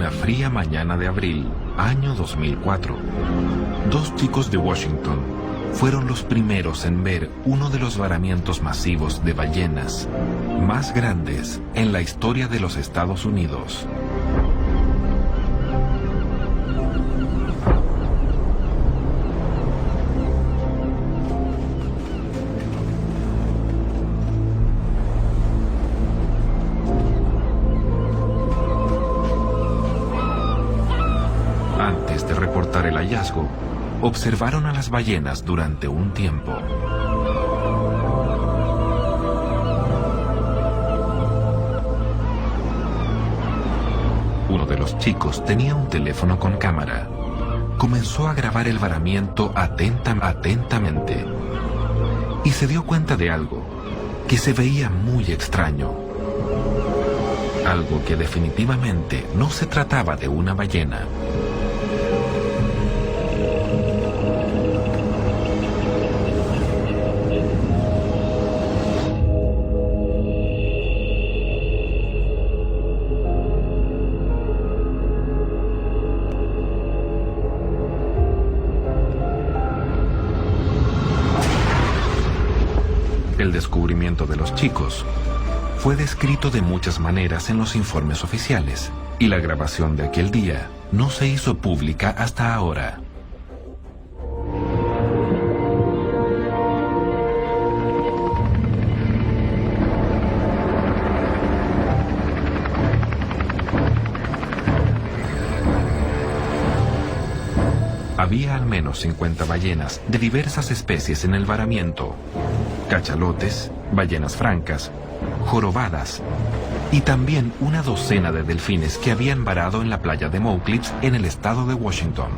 Una fría mañana de abril, año 2004, dos chicos de Washington fueron los primeros en ver uno de los varamientos masivos de ballenas más grandes en la historia de los Estados Unidos. Antes de reportar el hallazgo, observaron a las ballenas durante un tiempo. Uno de los chicos tenía un teléfono con cámara. Comenzó a grabar el varamiento atentamente y se dio cuenta de algo que se veía muy extraño. Algo que definitivamente no se trataba de una ballena. El descubrimiento de los chicos fue descrito de muchas maneras en los informes oficiales, y la grabación de aquel día no se hizo pública hasta ahora. Había al menos 50 ballenas de diversas especies en el varamiento: cachalotes, ballenas francas, jorobadas y también una docena de delfines que habían varado en la playa de Mouclips en el estado de Washington.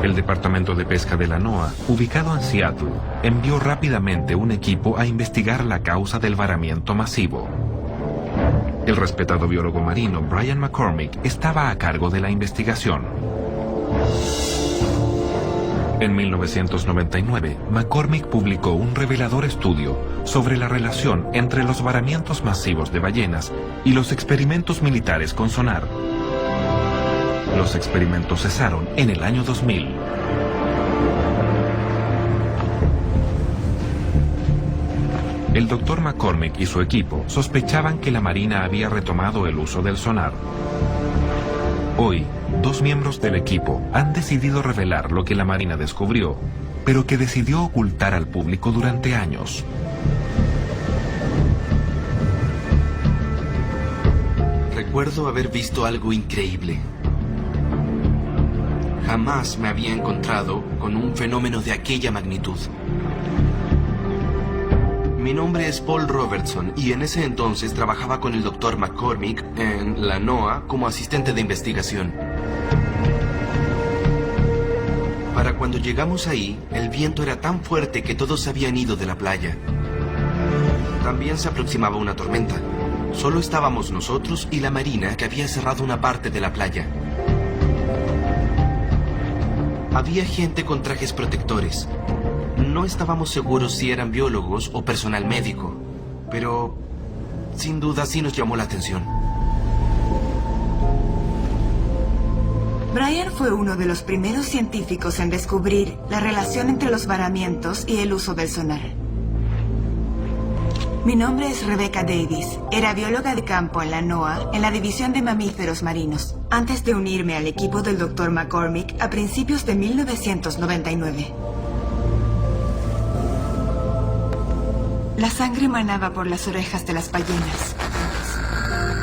El Departamento de Pesca de la NOAA, ubicado en Seattle, envió rápidamente un equipo a investigar la causa del varamiento masivo. El respetado biólogo marino Brian McCormick estaba a cargo de la investigación. En 1999, McCormick publicó un revelador estudio sobre la relación entre los varamientos masivos de ballenas y los experimentos militares con sonar. Los experimentos cesaron en el año 2000. El Dr. McCormick y su equipo sospechaban que la Marina había retomado el uso del sonar. Hoy, dos miembros del equipo han decidido revelar lo que la Marina descubrió, pero que decidió ocultar al público durante años. Recuerdo haber visto algo increíble. Jamás me había encontrado con un fenómeno de aquella magnitud. Mi nombre es Paul Robertson y en ese entonces trabajaba con el Dr. McCormick en la NOAA como asistente de investigación. Para cuando llegamos ahí, el viento era tan fuerte que todos se habían ido de la playa. También se aproximaba una tormenta. Solo estábamos nosotros y la Marina, que había cerrado una parte de la playa. Había gente con trajes protectores. No estábamos seguros si eran biólogos o personal médico, pero sin duda sí nos llamó la atención. Brian fue uno de los primeros científicos en descubrir la relación entre los varamientos y el uso del sonar. Mi nombre es Rebecca Davis. Era bióloga de campo en la NOAA, en la División de Mamíferos Marinos, antes de unirme al equipo del Dr. McCormick a principios de 1999. La sangre manaba por las orejas de las ballenas.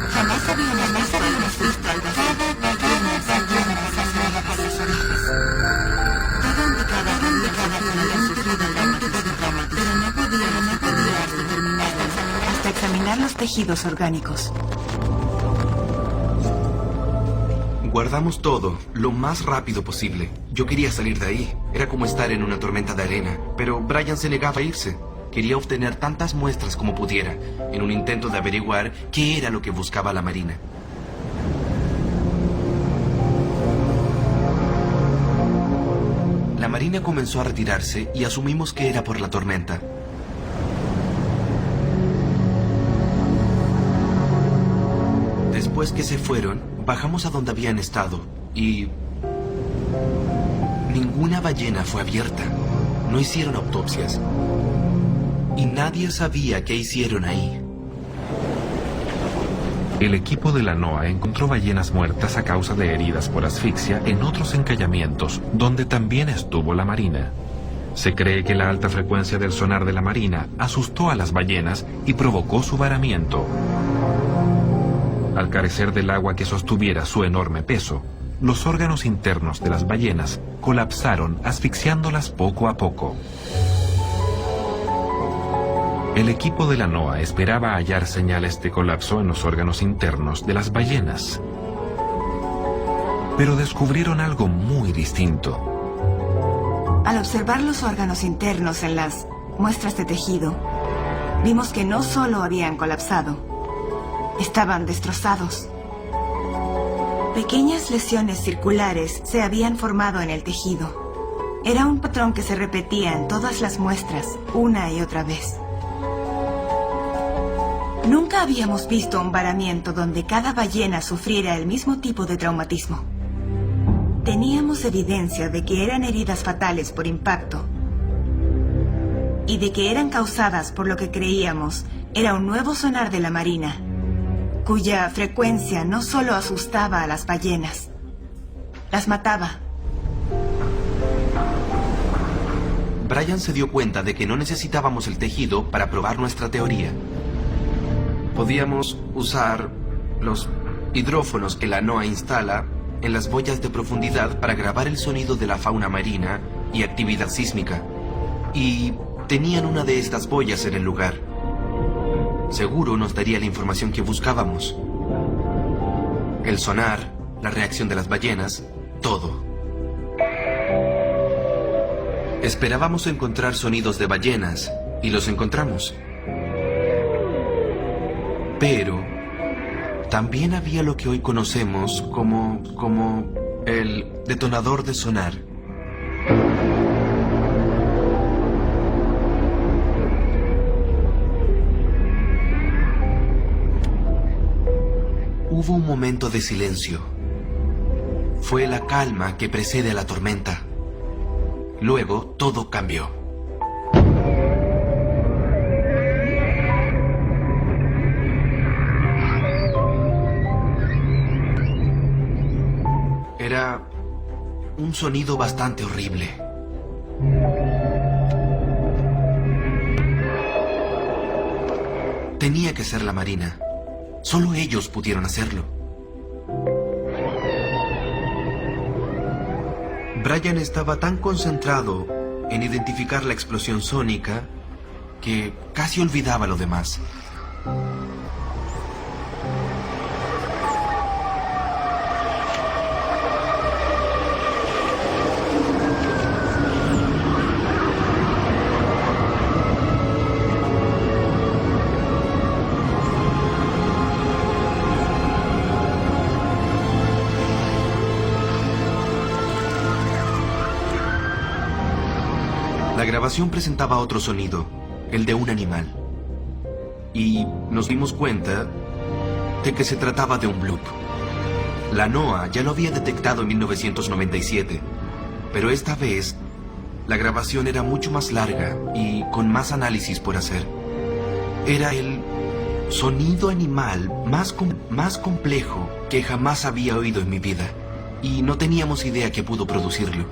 Jamás había una visto algo así. Por las orejas. Cada indicaba que había sufrido algún tipo de trauma, pero no podía determinarlo hasta examinar los tejidos orgánicos. Guardamos todo lo más rápido posible. Yo quería salir de ahí. Era como estar en una tormenta de arena, pero Brian se negaba a irse. Quería obtener tantas muestras como pudiera, en un intento de averiguar qué era lo que buscaba la Marina. La Marina comenzó a retirarse y asumimos que era por la tormenta. después que se fueron, bajamos a donde habían estado y... ninguna ballena fue abierta. No hicieron autopsias. Y nadie sabía qué hicieron ahí. El equipo de la NOAA encontró ballenas muertas a causa de heridas por asfixia en otros encallamientos, donde también estuvo la Marina. Se cree que la alta frecuencia del sonar de la Marina asustó a las ballenas y provocó su varamiento. Al carecer del agua que sostuviera su enorme peso, los órganos internos de las ballenas colapsaron, asfixiándolas poco a poco. El equipo de la NOAA esperaba hallar señales de colapso en los órganos internos de las ballenas. Pero descubrieron algo muy distinto. Al observar los órganos internos en las muestras de tejido, vimos que no solo habían colapsado, estaban destrozados. Pequeñas lesiones circulares se habían formado en el tejido. Era un patrón que se repetía en todas las muestras, una y otra vez. Nunca habíamos visto un varamiento donde cada ballena sufriera el mismo tipo de traumatismo. Teníamos evidencia de que eran heridas fatales por impacto y de que eran causadas por lo que creíamos era un nuevo sonar de la Marina, cuya frecuencia no solo asustaba a las ballenas, las mataba. Brian se dio cuenta de que no necesitábamos el tejido para probar nuestra teoría. Podíamos usar los hidrófonos que la NOAA instala en las boyas de profundidad para grabar el sonido de la fauna marina y actividad sísmica. Y tenían una de estas boyas en el lugar. Seguro nos daría la información que buscábamos. El sonar, la reacción de las ballenas, todo. Esperábamos encontrar sonidos de ballenas y los encontramos. Pero también había lo que hoy conocemos como el detonador de sonar. Hubo un momento de silencio. Fue la calma que precede a la tormenta. Luego todo cambió. Era un sonido bastante horrible. Tenía que ser la Marina. Solo ellos pudieron hacerlo. Brian estaba tan concentrado en identificar la explosión sónica que casi olvidaba lo demás. La grabación presentaba otro sonido, el de un animal. Y nos dimos cuenta de que se trataba de un bloop. La NOAA ya lo había detectado en 1997, pero esta vez la grabación era mucho más larga y con más análisis por hacer. Era el sonido animal más complejo que jamás había oído en mi vida, y no teníamos idea que pudo producirlo.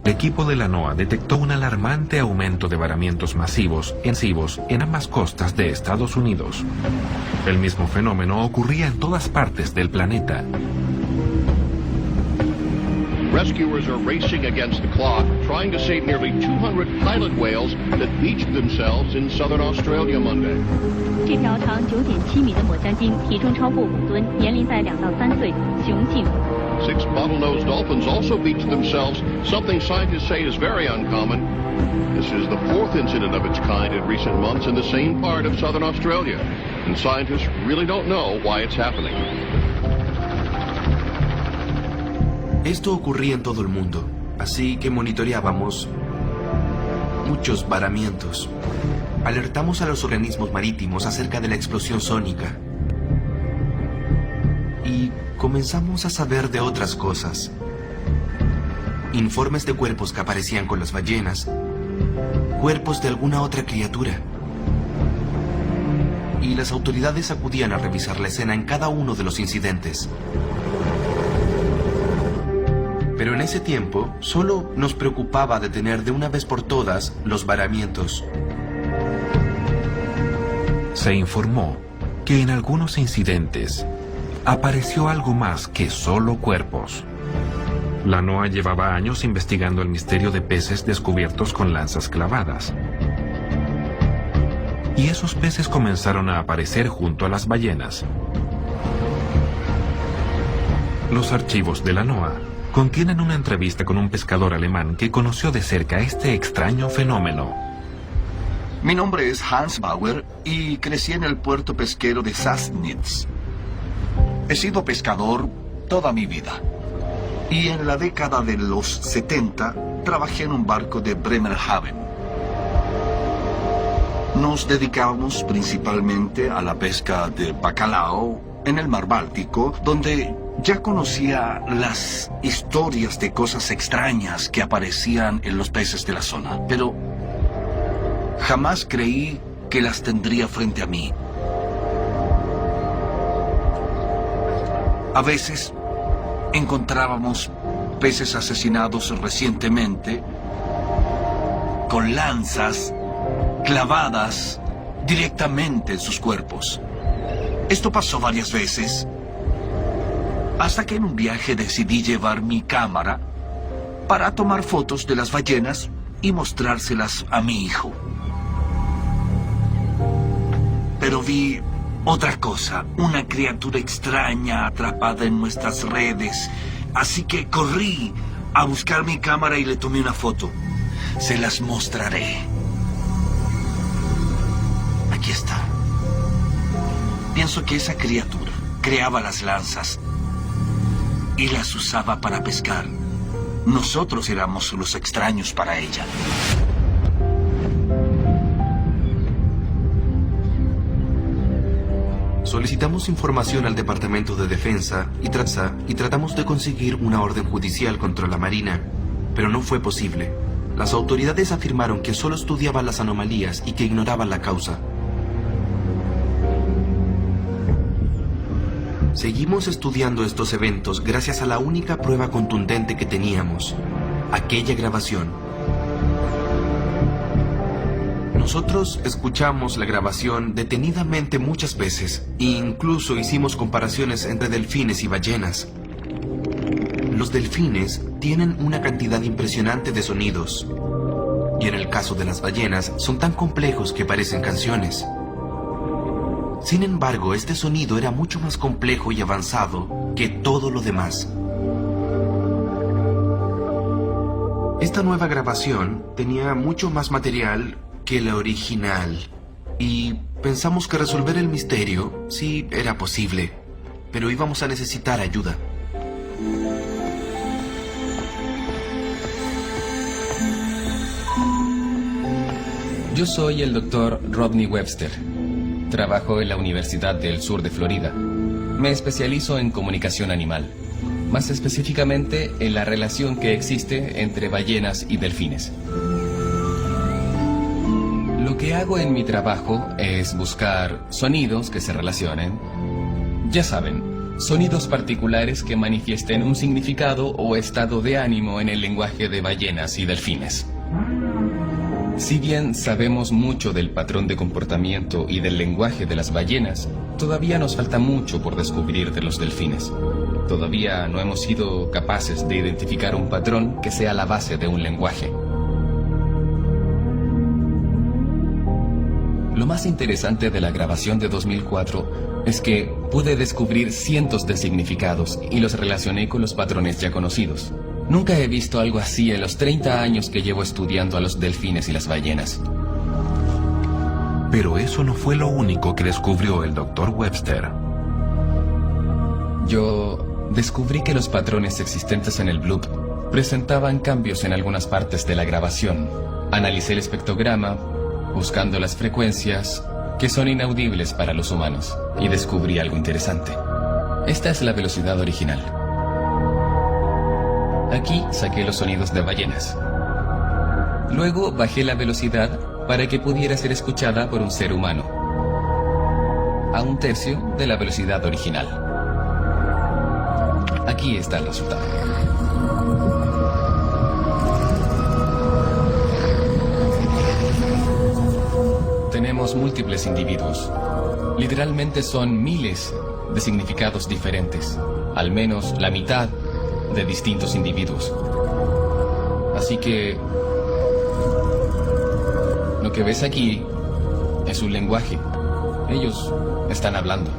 El equipo de la NOAA detectó un alarmante aumento de varamientos masivos en ambas costas de Estados Unidos. El mismo fenómeno ocurría en todas partes del planeta. Rescuers are racing against the clock, trying to save nearly 200 pilot whales that beached themselves in southern Australia Monday. 这条长9.7米的抹香鲸体重超过5吨，年龄在2到3岁，雄性。 6 bottlenose dolphins also beached themselves, something scientists say is very uncommon. This is the 4th incident of its kind in recent months in the same part of southern Australia. and scientists really don't know why it's happening. Esto ocurría en todo el mundo, así que monitoreábamos muchos varamientos. Alertamos a los organismos marítimos acerca de la explosión sónica. Y comenzamos a saber de otras cosas. Informes de cuerpos que aparecían con las ballenas. Cuerpos de alguna otra criatura. Y las autoridades acudían a revisar la escena en cada uno de los incidentes. Pero en ese tiempo, solo nos preocupaba detener de una vez por todas los varamientos. Se informó que en algunos incidentes apareció algo más que solo cuerpos. La NOAA llevaba años investigando el misterio de peces descubiertos con lanzas clavadas. Y esos peces comenzaron a aparecer junto a las ballenas. Los archivos de la NOAA contienen una entrevista con un pescador alemán que conoció de cerca este extraño fenómeno. Mi nombre es Hans Bauer y crecí en el puerto pesquero de Sassnitz. He sido pescador toda mi vida. Y en la década de los 70 trabajé en un barco de Bremerhaven. Nos dedicábamos principalmente a la pesca de bacalao en el mar Báltico, donde ya conocía las historias de cosas extrañas que aparecían en los peces de la zona, pero jamás creí que las tendría frente a mí. A veces encontrábamos peces asesinados recientemente con lanzas clavadas directamente en sus cuerpos. Esto pasó varias veces, hasta que en un viaje decidí llevar mi cámara para tomar fotos de las ballenas y mostrárselas a mi hijo. Pero vi otra cosa, una criatura extraña atrapada en nuestras redes. Así que corrí a buscar mi cámara y le tomé una foto. Se las mostraré. Aquí está. Pienso que esa criatura creaba las lanzas y las usaba para pescar. Nosotros éramos los extraños para ella. Solicitamos información al Departamento de Defensa y tratamos de conseguir una orden judicial contra la Marina, pero no fue posible. Las autoridades afirmaron que solo estudiaban las anomalías y que ignoraban la causa. Seguimos estudiando estos eventos gracias a la única prueba contundente que teníamos, aquella grabación. Nosotros escuchamos la grabación detenidamente muchas veces e incluso hicimos comparaciones entre delfines y ballenas. Los delfines tienen una cantidad impresionante de sonidos y en el caso de las ballenas son tan complejos que parecen canciones. Sin embargo, este sonido era mucho más complejo y avanzado que todo lo demás. Esta nueva grabación tenía mucho más material que la original y pensamos que resolver el misterio sí era posible, pero íbamos a necesitar ayuda. Yo soy el Dr. Rodney Webster. Trabajo en la Universidad del Sur de Florida. Me especializo en comunicación animal, más específicamente en la relación que existe entre ballenas y delfines. Lo que hago en mi trabajo es buscar sonidos que se relacionen. Ya saben, sonidos particulares que manifiesten un significado o estado de ánimo en el lenguaje de ballenas y delfines. Si bien sabemos mucho del patrón de comportamiento y del lenguaje de las ballenas, todavía nos falta mucho por descubrir de los delfines. Todavía no hemos sido capaces de identificar un patrón que sea la base de un lenguaje. Lo más interesante de la grabación de 2004 es que pude descubrir cientos de significados y los relacioné con los patrones ya conocidos. Nunca he visto algo así en los 30 años que llevo estudiando a los delfines y las ballenas. Pero eso no fue lo único que descubrió el Dr. Webster. Yo descubrí que los patrones existentes en el bloop presentaban cambios en algunas partes de la grabación. Analicé el espectrograma, buscando las frecuencias que son inaudibles para los humanos, y descubrí algo interesante. Esta es la velocidad original. Aquí saqué los sonidos de ballenas. Luego bajé la velocidad para que pudiera ser escuchada por un ser humano, a 1/3 de la velocidad original. Aquí está el resultado. Tenemos múltiples individuos. Literalmente son miles de significados diferentes, al menos la mitad de distintos individuos. Así que lo que ves aquí es un lenguaje. Ellos están hablando.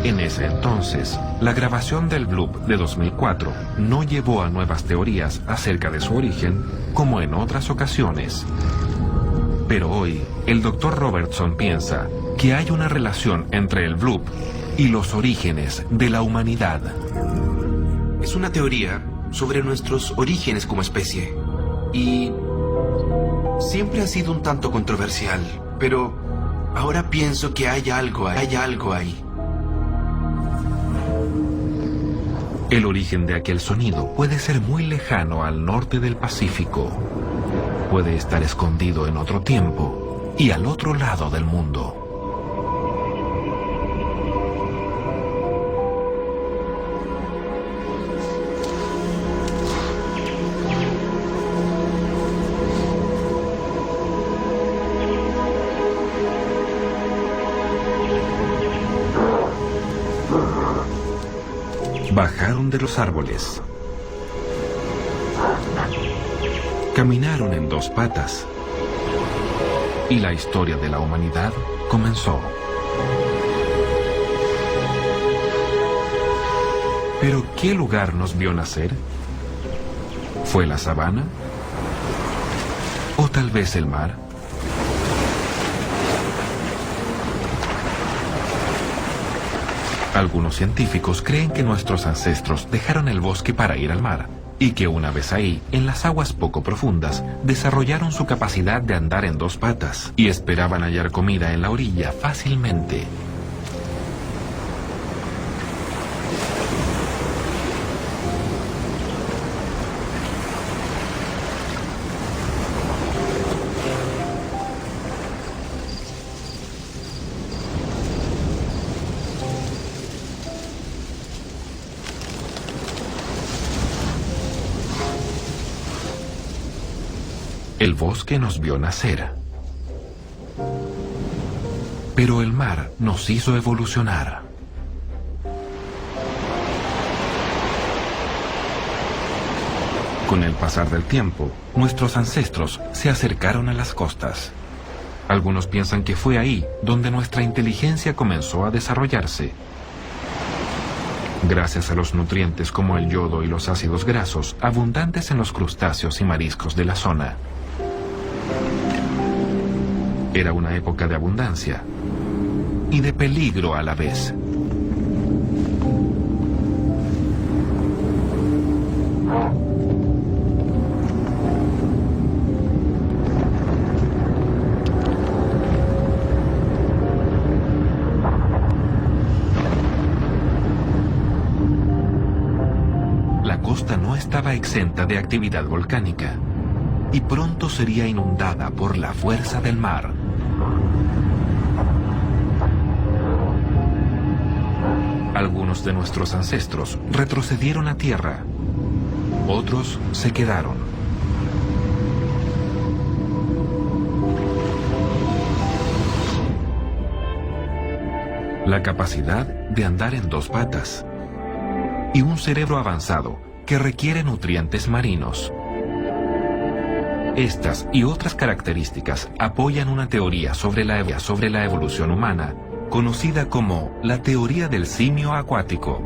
En ese entonces, la grabación del bloop de 2004 no llevó a nuevas teorías acerca de su origen como en otras ocasiones. Pero hoy, el Dr. Robertson piensa que hay una relación entre el bloop y los orígenes de la humanidad. Es una teoría sobre nuestros orígenes como especie. Y siempre ha sido un tanto controversial, pero ahora pienso que hay algo ahí. El origen de aquel sonido puede ser muy lejano al norte del Pacífico. Puede estar escondido en otro tiempo y al otro lado del mundo. Bajaron de los árboles. Caminaron en 2 patas. Y la historia de la humanidad comenzó. ¿Pero qué lugar nos vio nacer? ¿Fue la sabana? ¿O tal vez el mar? Algunos científicos creen que nuestros ancestros dejaron el bosque para ir al mar, y que una vez ahí, en las aguas poco profundas, desarrollaron su capacidad de andar en 2 patas, y esperaban hallar comida en la orilla fácilmente. El bosque nos vio nacer. Pero el mar nos hizo evolucionar. Con el pasar del tiempo, nuestros ancestros se acercaron a las costas. Algunos piensan que fue ahí donde nuestra inteligencia comenzó a desarrollarse. Gracias a los nutrientes como el yodo y los ácidos grasos abundantes en los crustáceos y mariscos de la zona. Era una época de abundancia y de peligro a la vez. La costa no estaba exenta de actividad volcánica y pronto sería inundada por la fuerza del mar. Algunos de nuestros ancestros retrocedieron a tierra, otros se quedaron. La capacidad de andar en 2 patas y un cerebro avanzado que requiere nutrientes marinos. Estas y otras características apoyan una teoría sobre la evolución humana, conocida como la teoría del simio acuático.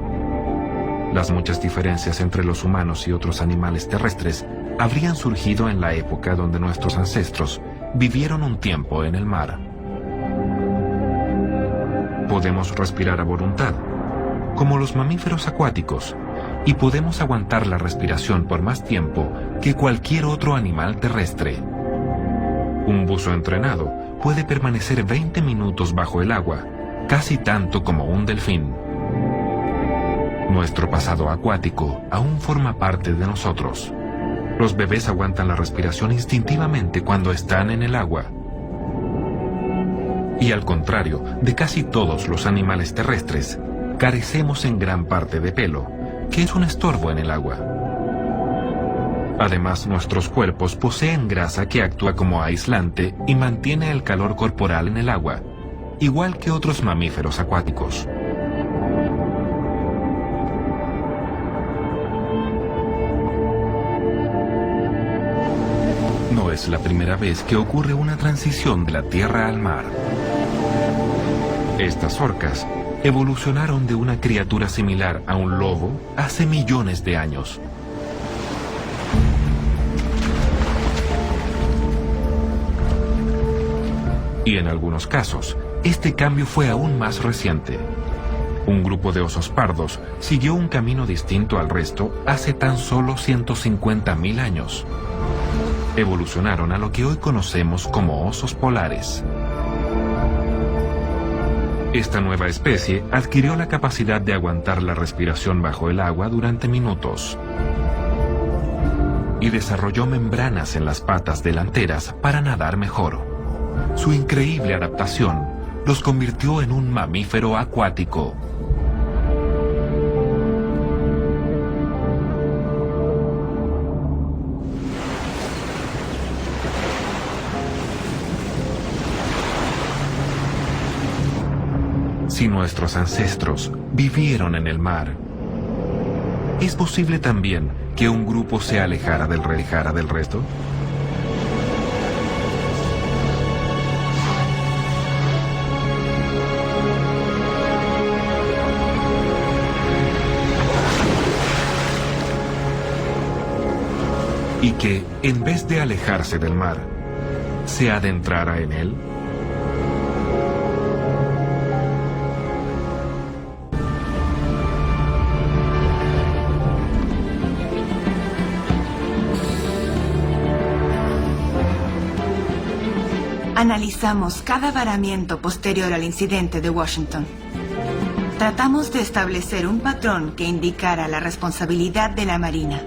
Las muchas diferencias entre los humanos y otros animales terrestres habrían surgido en la época donde nuestros ancestros vivieron un tiempo en el mar. Podemos respirar a voluntad, como los mamíferos acuáticos, y podemos aguantar la respiración por más tiempo que cualquier otro animal terrestre. Un buzo entrenado puede permanecer 20 minutos bajo el agua, casi tanto como un delfín. Nuestro pasado acuático aún forma parte de nosotros. Los bebés aguantan la respiración instintivamente cuando están en el agua. Y al contrario de casi todos los animales terrestres, carecemos en gran parte de pelo, que es un estorbo en el agua. Además, nuestros cuerpos poseen grasa que actúa como aislante y mantiene el calor corporal en el agua, igual que otros mamíferos acuáticos. No es la primera vez que ocurre una transición de la tierra al mar. Estas orcas evolucionaron de una criatura similar a un lobo hace millones de años. Y en algunos casos, este cambio fue aún más reciente. Un grupo de osos pardos siguió un camino distinto al resto hace tan solo 150.000 años. Evolucionaron a lo que hoy conocemos como osos polares. Esta nueva especie adquirió la capacidad de aguantar la respiración bajo el agua durante minutos y desarrolló membranas en las patas delanteras para nadar mejor. Su increíble adaptación los convirtió en un mamífero acuático. Si nuestros ancestros vivieron en el mar, ¿es posible también que un grupo se alejara del resto? Y que, en vez de alejarse del mar, se adentrara en él. Analizamos cada varamiento posterior al incidente de Washington. Tratamos de establecer un patrón que indicara la responsabilidad de la Marina.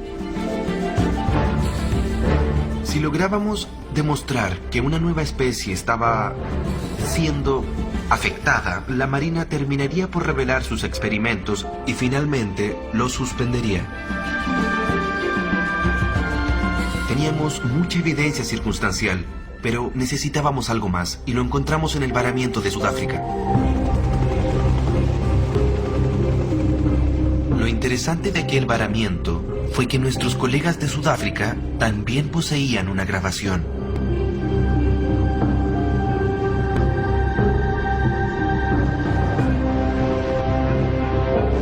Si lográbamos demostrar que una nueva especie estaba siendo afectada, la Marina terminaría por revelar sus experimentos y finalmente los suspendería. Teníamos mucha evidencia circunstancial, pero necesitábamos algo más y lo encontramos en el varamiento de Sudáfrica. Lo interesante de aquel varamiento fue que nuestros colegas de Sudáfrica también poseían una grabación.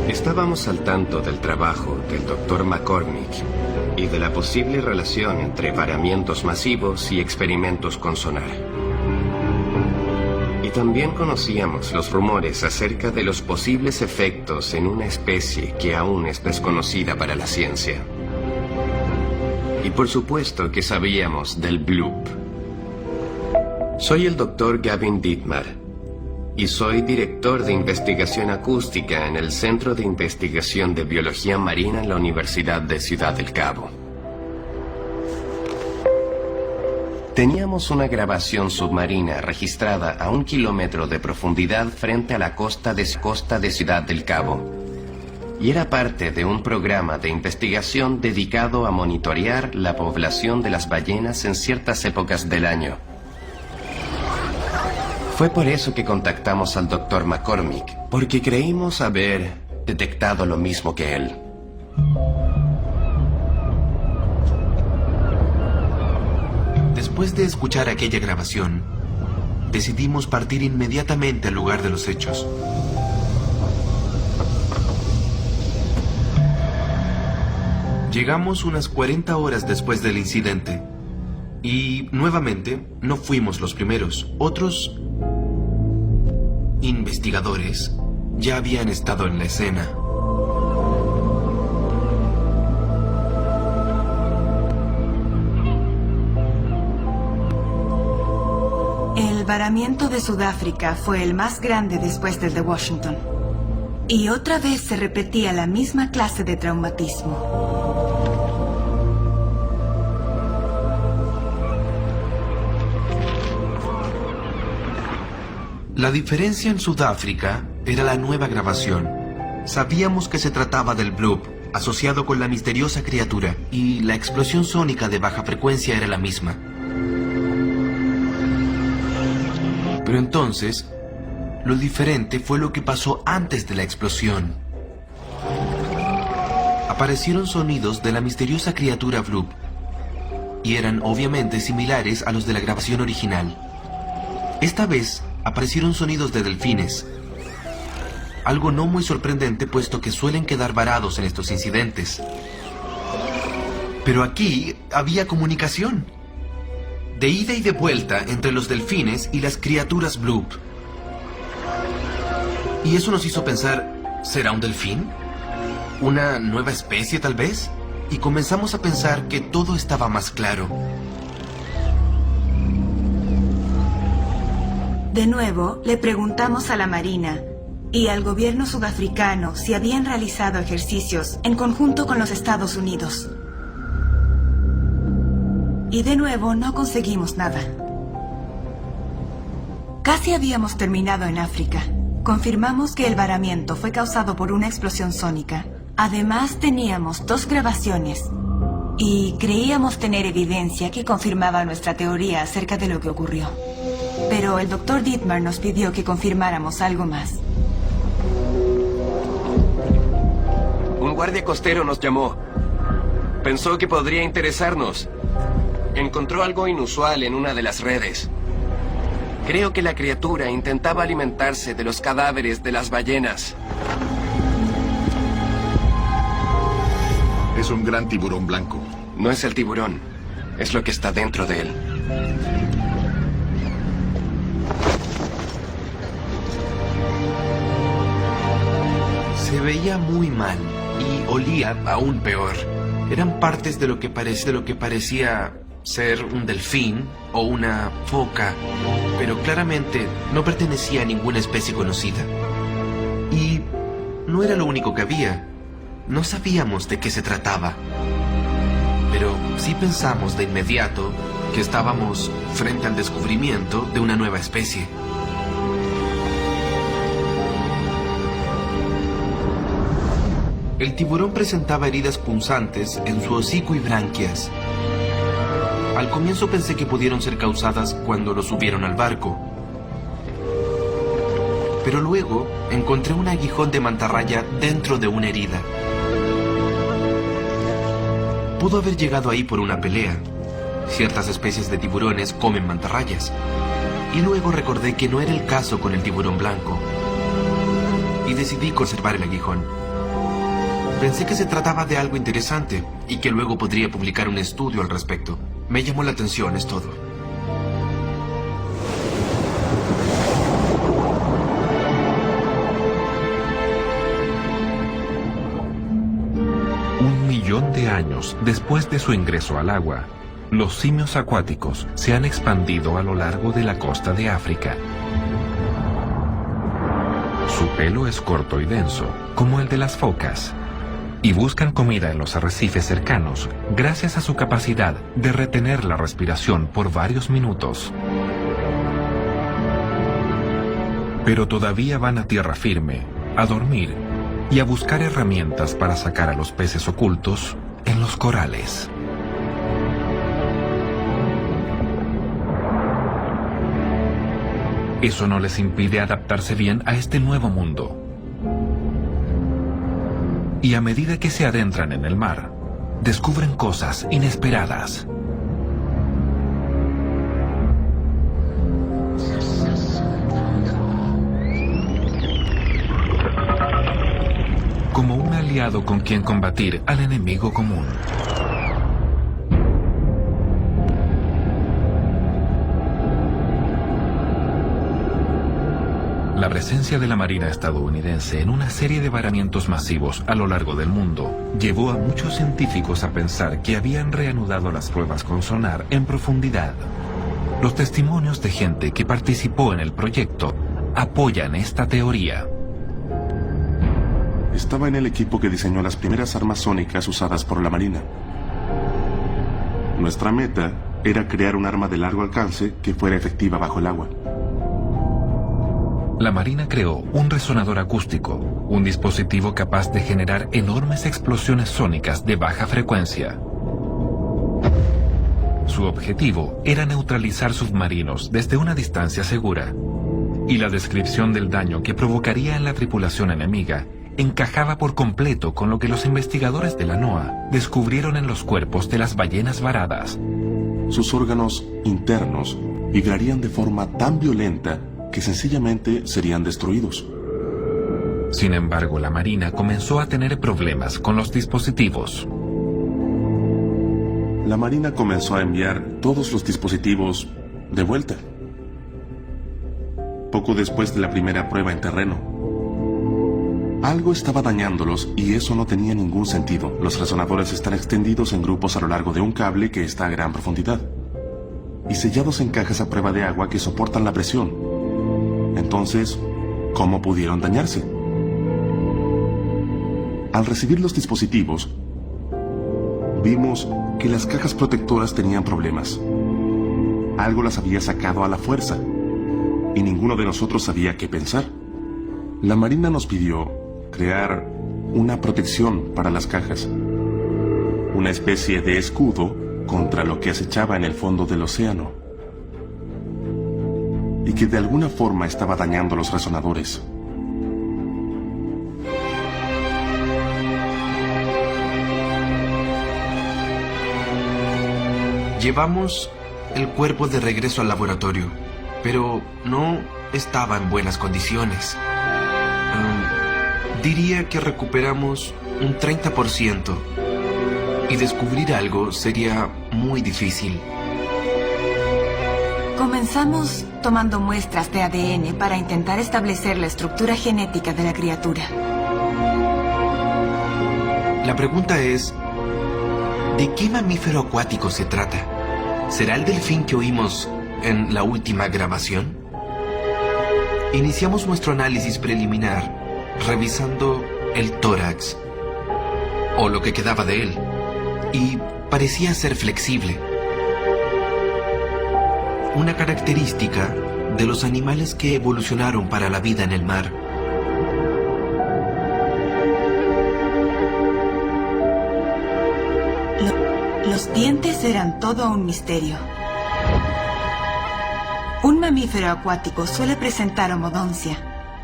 Estábamos al tanto del trabajo del Dr. McCormick y de la posible relación entre varamientos masivos y experimentos con sonar. Y también conocíamos los rumores acerca de los posibles efectos en una especie que aún es desconocida para la ciencia. Y por supuesto que sabíamos del bloop. Soy el Dr. Gavin Dittmar y soy director de investigación acústica en el Centro de Investigación de Biología Marina en la Universidad de Ciudad del Cabo. Teníamos una grabación submarina registrada a 1 kilómetro de profundidad frente a la costa de Ciudad del Cabo. Y era parte de un programa de investigación dedicado a monitorear la población de las ballenas en ciertas épocas del año. Fue por eso que contactamos al Dr. McCormick, porque creímos haber detectado lo mismo que él. Después de escuchar aquella grabación, decidimos partir inmediatamente al lugar de los hechos. Llegamos unas 40 horas después del incidente. Y, nuevamente, no fuimos los primeros. Otros investigadores ya habían estado en la escena. El varamiento de Sudáfrica fue el más grande después del de Washington. Y otra vez se repetía la misma clase de traumatismo. La diferencia en Sudáfrica era la nueva grabación. Sabíamos que se trataba del bloop, asociado con la misteriosa criatura, y la explosión sónica de baja frecuencia era la misma. Pero entonces, lo diferente fue lo que pasó antes de la explosión. Aparecieron sonidos de la misteriosa criatura bloop, y eran obviamente similares a los de la grabación original. Esta vez, aparecieron sonidos de delfines. Algo no muy sorprendente puesto que suelen quedar varados en estos incidentes. Pero aquí había comunicación. De ida y de vuelta entre los delfines y las criaturas bloop. Y eso nos hizo pensar, ¿será un delfín? ¿Una nueva especie tal vez? Y comenzamos a pensar que todo estaba más claro. De nuevo, le preguntamos a la Marina y al gobierno sudafricano si habían realizado ejercicios en conjunto con los Estados Unidos. Y de nuevo no conseguimos nada. Casi habíamos terminado en África. Confirmamos que el varamiento fue causado por una explosión sónica. Además, teníamos 2 grabaciones. Y creíamos tener evidencia que confirmaba nuestra teoría acerca de lo que ocurrió. Pero el Dr. Dittmar nos pidió que confirmáramos algo más. Un guardia costero nos llamó. Pensó que podría interesarnos. Encontró algo inusual en una de las redes. Creo que la criatura intentaba alimentarse de los cadáveres de las ballenas. Es un gran tiburón blanco. No es el tiburón, es lo que está dentro de él. Se veía muy mal y olía aún peor. Eran partes de lo que parecía ser un delfín o una foca, pero claramente no pertenecía a ninguna especie conocida. Y no era lo único que había. No sabíamos de qué se trataba. Pero sí pensamos de inmediato que estábamos frente al descubrimiento de una nueva especie. El tiburón presentaba heridas punzantes en su hocico y branquias. Al comienzo pensé que pudieron ser causadas cuando lo subieron al barco. Pero luego encontré un aguijón de mantarraya dentro de una herida. Pudo haber llegado ahí por una pelea. Ciertas especies de tiburones comen mantarrayas. Y luego recordé que no era el caso con el tiburón blanco. Y decidí conservar el aguijón. Pensé que se trataba de algo interesante y que luego podría publicar un estudio al respecto. Me llamó la atención, es todo. Un millón de años después de su ingreso al agua, los simios acuáticos se han expandido a lo largo de la costa de África. Su pelo es corto y denso, como el de las focas, y buscan comida en los arrecifes cercanos gracias a su capacidad de retener la respiración por varios minutos. Pero todavía van a tierra firme, a dormir y a buscar herramientas para sacar a los peces ocultos en los corales. Eso no les impide adaptarse bien a este nuevo mundo. Y a medida que se adentran en el mar, descubren cosas inesperadas. Como una aliado con quien combatir al enemigo común. La presencia de la Marina estadounidense en una serie de varamientos masivos a lo largo del mundo llevó a muchos científicos a pensar que habían reanudado las pruebas con sonar en profundidad. Los testimonios de gente que participó en el proyecto apoyan esta teoría. Estaba en el equipo que diseñó las primeras armas sónicas usadas por la Marina. Nuestra meta era crear un arma de largo alcance que fuera efectiva bajo el agua. La Marina creó un resonador acústico, un dispositivo capaz de generar enormes explosiones sónicas de baja frecuencia. Su objetivo era neutralizar submarinos desde una distancia segura, y la descripción del daño que provocaría en la tripulación enemiga encajaba por completo con lo que los investigadores de la NOAA descubrieron en los cuerpos de las ballenas varadas. Sus órganos internos vibrarían de forma tan violenta que sencillamente serían destruidos. Sin embargo, la Marina comenzó a tener problemas con los dispositivos. La Marina comenzó a enviar todos los dispositivos de vuelta. Poco después de la primera prueba en terreno. Algo estaba dañándolos y eso no tenía ningún sentido. Los resonadores están extendidos en grupos a lo largo de un cable que está a gran profundidad y sellados en cajas a prueba de agua que soportan la presión. Entonces, ¿cómo pudieron dañarse? Al recibir los dispositivos, vimos que las cajas protectoras tenían problemas. Algo las había sacado a la fuerza y ninguno de nosotros sabía qué pensar. La Marina nos pidió crear una protección para las cajas, una especie de escudo contra lo que acechaba en el fondo del océano y que de alguna forma estaba dañando los resonadores. Llevamos el cuerpo de regreso al laboratorio, pero no estaba en buenas condiciones. Diría que recuperamos un 30% y descubrir algo sería muy difícil. Comenzamos tomando muestras de ADN para intentar establecer la estructura genética de la criatura. La pregunta es, ¿de qué mamífero acuático se trata? ¿Será el delfín que oímos en la última grabación? Iniciamos nuestro análisis preliminar revisando el tórax, o lo que quedaba de él, y parecía ser flexible. Una característica de los animales que evolucionaron para la vida en el mar. Los dientes eran todo un misterio. Un mamífero acuático suele presentar homodoncia.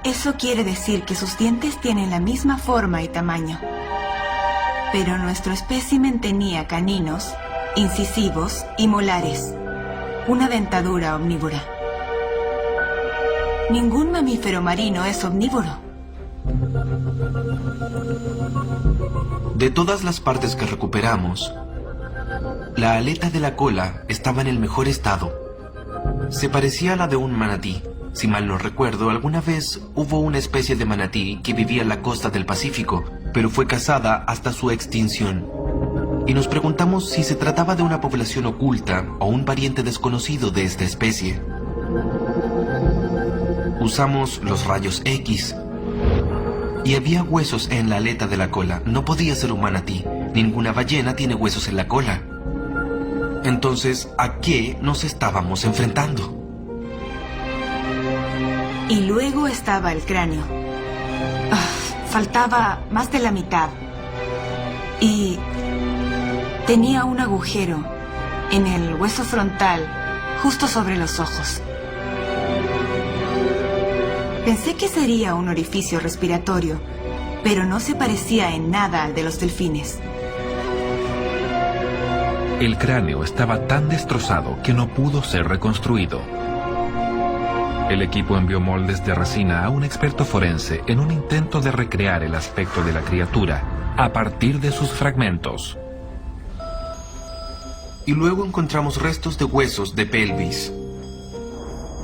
Eso quiere decir que sus dientes tienen la misma forma y tamaño. Pero nuestro espécimen tenía caninos, incisivos y molares. Una dentadura omnívora. Ningún mamífero marino es omnívoro. De todas las partes que recuperamos, la aleta de la cola estaba en el mejor estado. Se parecía a la de un manatí. Si mal no recuerdo, alguna vez hubo una especie de manatí que vivía en la costa del Pacífico, pero fue cazada hasta su extinción. Y nos preguntamos si se trataba de una población oculta o un pariente desconocido de esta especie. Usamos los rayos X y había huesos en la aleta de la cola. No podía ser un manatí. Ninguna ballena tiene huesos en la cola. Entonces, ¿a qué nos estábamos enfrentando? Y luego estaba el cráneo. Faltaba más de la mitad. Y tenía un agujero en el hueso frontal, justo sobre los ojos. Pensé que sería un orificio respiratorio, pero no se parecía en nada al de los delfines. El cráneo estaba tan destrozado que no pudo ser reconstruido. El equipo envió moldes de resina a un experto forense en un intento de recrear el aspecto de la criatura a partir de sus fragmentos. Y luego encontramos restos de huesos de pelvis.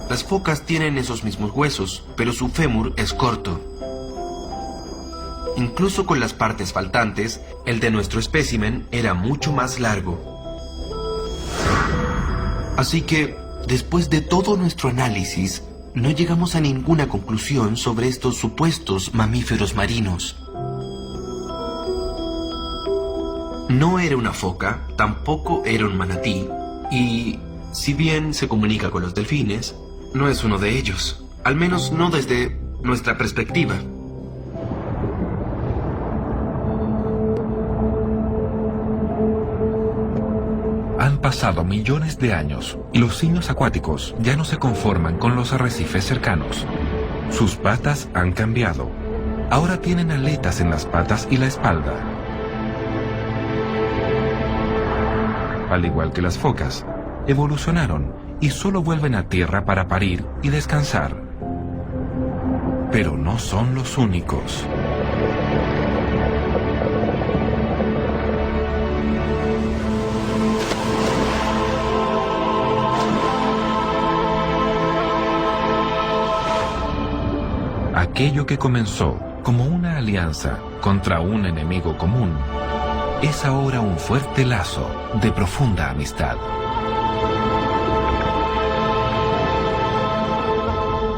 Las focas tienen esos mismos huesos, pero su fémur es corto. Incluso con las partes faltantes, el de nuestro espécimen era mucho más largo. Así que, después de todo nuestro análisis, no llegamos a ninguna conclusión sobre estos supuestos mamíferos marinos. No era una foca, tampoco era un manatí, y si bien se comunica con los delfines, no es uno de ellos, al menos no desde nuestra perspectiva. Han pasado millones de años y los simios acuáticos ya no se conforman con los arrecifes cercanos. Sus patas han cambiado. Ahora tienen aletas en las patas y la espalda. Al igual que las focas, evolucionaron y solo vuelven a tierra para parir y descansar. Pero no son los únicos. Aquello que comenzó como una alianza contra un enemigo común es ahora un fuerte lazo de profunda amistad.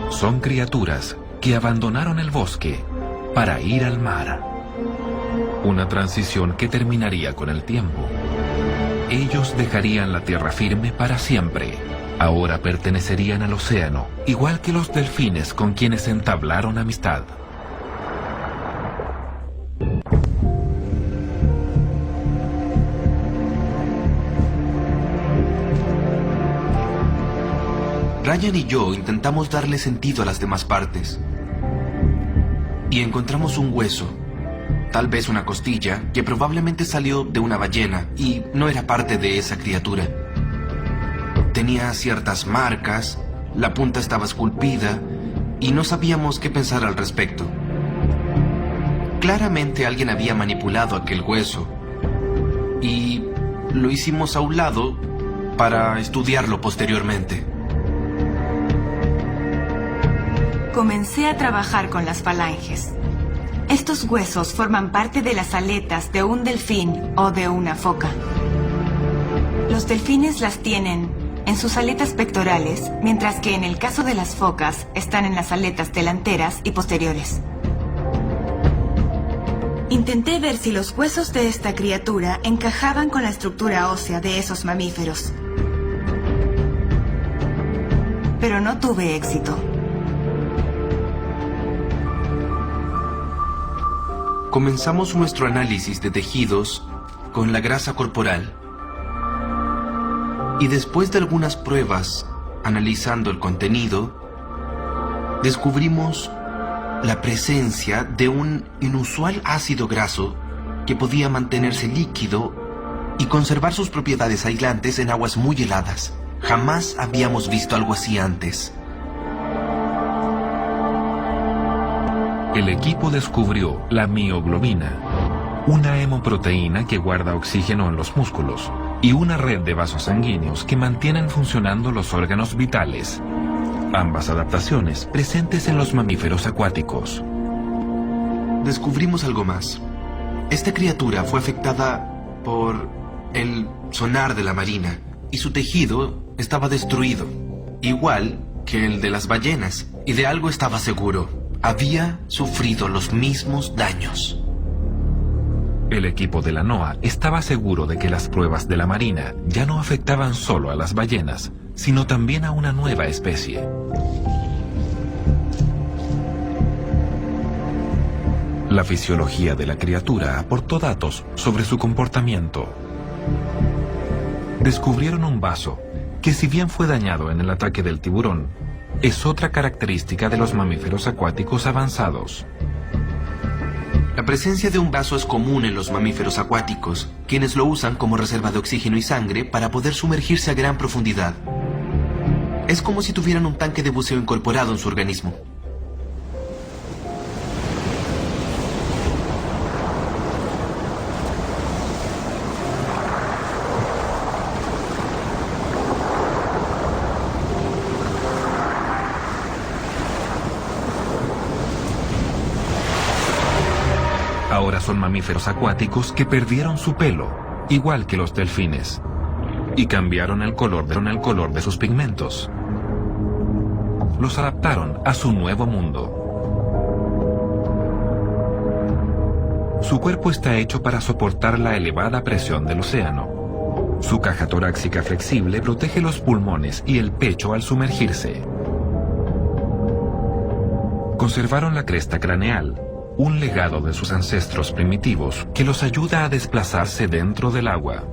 Son criaturas que abandonaron el bosque para ir al mar. Una transición que terminaría con el tiempo. Ellos dejarían la tierra firme para siempre. Ahora pertenecerían al océano, igual que los delfines con quienes entablaron amistad. Ryan y yo intentamos darle sentido a las demás partes. Y encontramos un hueso, tal vez una costilla, que probablemente salió de una ballena y no era parte de esa criatura. Tenía ciertas marcas, la punta estaba esculpida y no sabíamos qué pensar al respecto. Claramente alguien había manipulado aquel hueso y lo hicimos a un lado para estudiarlo posteriormente. Comencé a trabajar con las falanges. Estos huesos forman parte de las aletas de un delfín o de una foca. Los delfines las tienen en sus aletas pectorales, mientras que en el caso de las focas están en las aletas delanteras y posteriores. Intenté ver si los huesos de esta criatura encajaban con la estructura ósea de esos mamíferos, pero no tuve éxito. Comenzamos nuestro análisis de tejidos con la grasa corporal. Y después de algunas pruebas, analizando el contenido, descubrimos la presencia de un inusual ácido graso que podía mantenerse líquido y conservar sus propiedades aislantes en aguas muy heladas. Jamás habíamos visto algo así antes. El equipo descubrió la mioglobina, una hemoproteína que guarda oxígeno en los músculos, y una red de vasos sanguíneos que mantienen funcionando los órganos vitales. Ambas adaptaciones presentes en los mamíferos acuáticos. Descubrimos algo más. Esta criatura fue afectada por el sonar de la marina y su tejido estaba destruido, igual que el de las ballenas, y de algo estaba seguro. Había sufrido los mismos daños. El equipo de la NOAA estaba seguro de que las pruebas de la Marina ya no afectaban solo a las ballenas, sino también a una nueva especie. La fisiología de la criatura aportó datos sobre su comportamiento. Descubrieron un vaso que, si bien fue dañado en el ataque del tiburón, es otra característica de los mamíferos acuáticos avanzados. La presencia de un vaso es común en los mamíferos acuáticos, quienes lo usan como reserva de oxígeno y sangre para poder sumergirse a gran profundidad. Es como si tuvieran un tanque de buceo incorporado en su organismo. son mamíferos acuáticos que perdieron su pelo, igual que los delfines, y cambiaron el color de sus pigmentos. Los adaptaron a su nuevo mundo. Su cuerpo está hecho para soportar la elevada presión del océano. Su caja torácica flexible protege los pulmones y el pecho al sumergirse. Conservaron la cresta craneal, un legado de sus ancestros primitivos que los ayuda a desplazarse dentro del agua.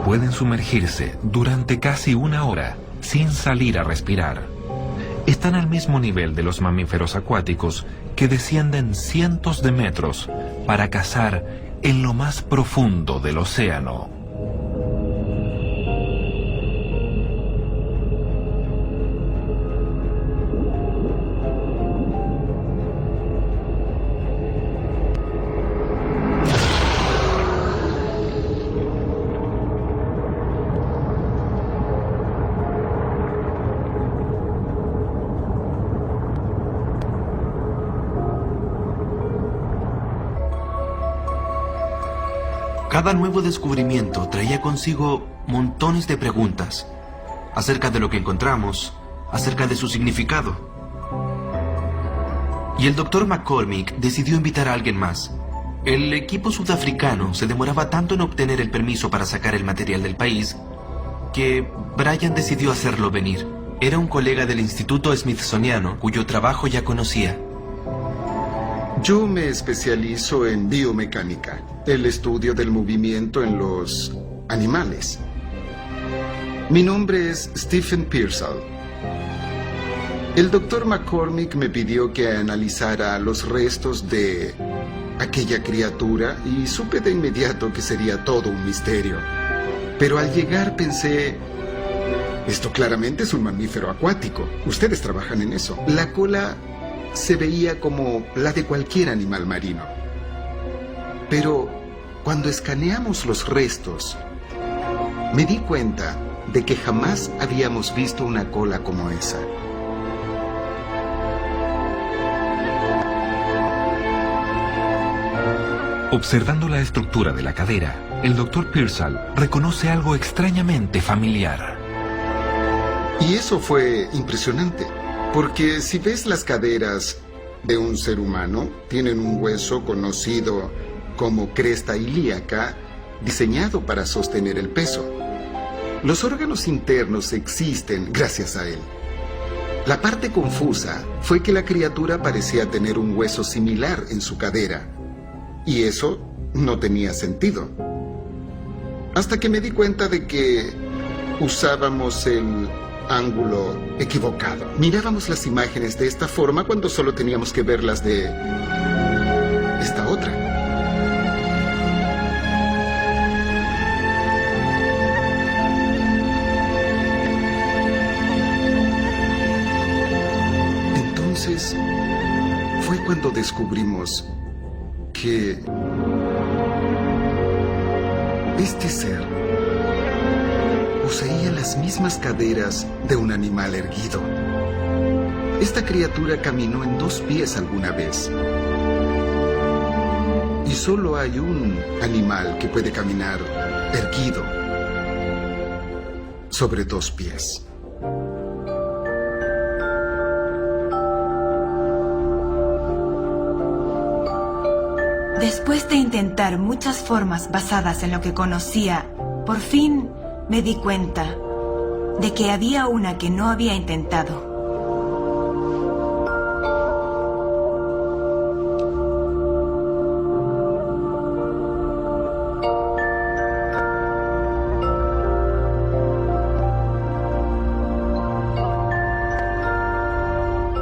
Pueden sumergirse durante casi una hora sin salir a respirar. Están al mismo nivel de los mamíferos acuáticos que descienden cientos de metros para cazar en lo más profundo del océano. Cada nuevo descubrimiento traía consigo montones de preguntas acerca de lo que encontramos, acerca de su significado. Y el Dr. McCormick decidió invitar a alguien más. El equipo sudafricano se demoraba tanto en obtener el permiso para sacar el material del país que Brian decidió hacerlo venir. Era un colega del Instituto Smithsoniano cuyo trabajo ya conocía. Yo me especializo en biomecánica, el estudio del movimiento en los animales. Mi nombre es Stephen Pearsall. El Dr. McCormick me pidió que analizara los restos de aquella criatura y supe de inmediato que sería todo un misterio. Pero al llegar pensé, esto claramente es un mamífero acuático. Ustedes trabajan en eso. La cola se veía como la de cualquier animal marino. Pero cuando escaneamos los restos, me di cuenta de que jamás habíamos visto una cola como esa. Observando la estructura de la cadera, el Dr. Pearsall reconoce algo extrañamente familiar. Y eso fue impresionante. Porque si ves las caderas de un ser humano, tienen un hueso conocido como cresta ilíaca, diseñado para sostener el peso. Los órganos internos existen gracias a él. La parte confusa fue que la criatura parecía tener un hueso similar en su cadera, y eso no tenía sentido. Hasta que me di cuenta de que usábamos el ángulo equivocado. Mirábamos las imágenes de esta forma cuando solo teníamos que verlas de esta otra. Entonces fue cuando descubrimos que este ser poseía las mismas caderas de un animal erguido. Esta criatura caminó en 2 pies alguna vez. Y solo hay un animal que puede caminar erguido sobre 2 pies. Después de intentar muchas formas basadas en lo que conocía, por fin me di cuenta de que había una que no había intentado.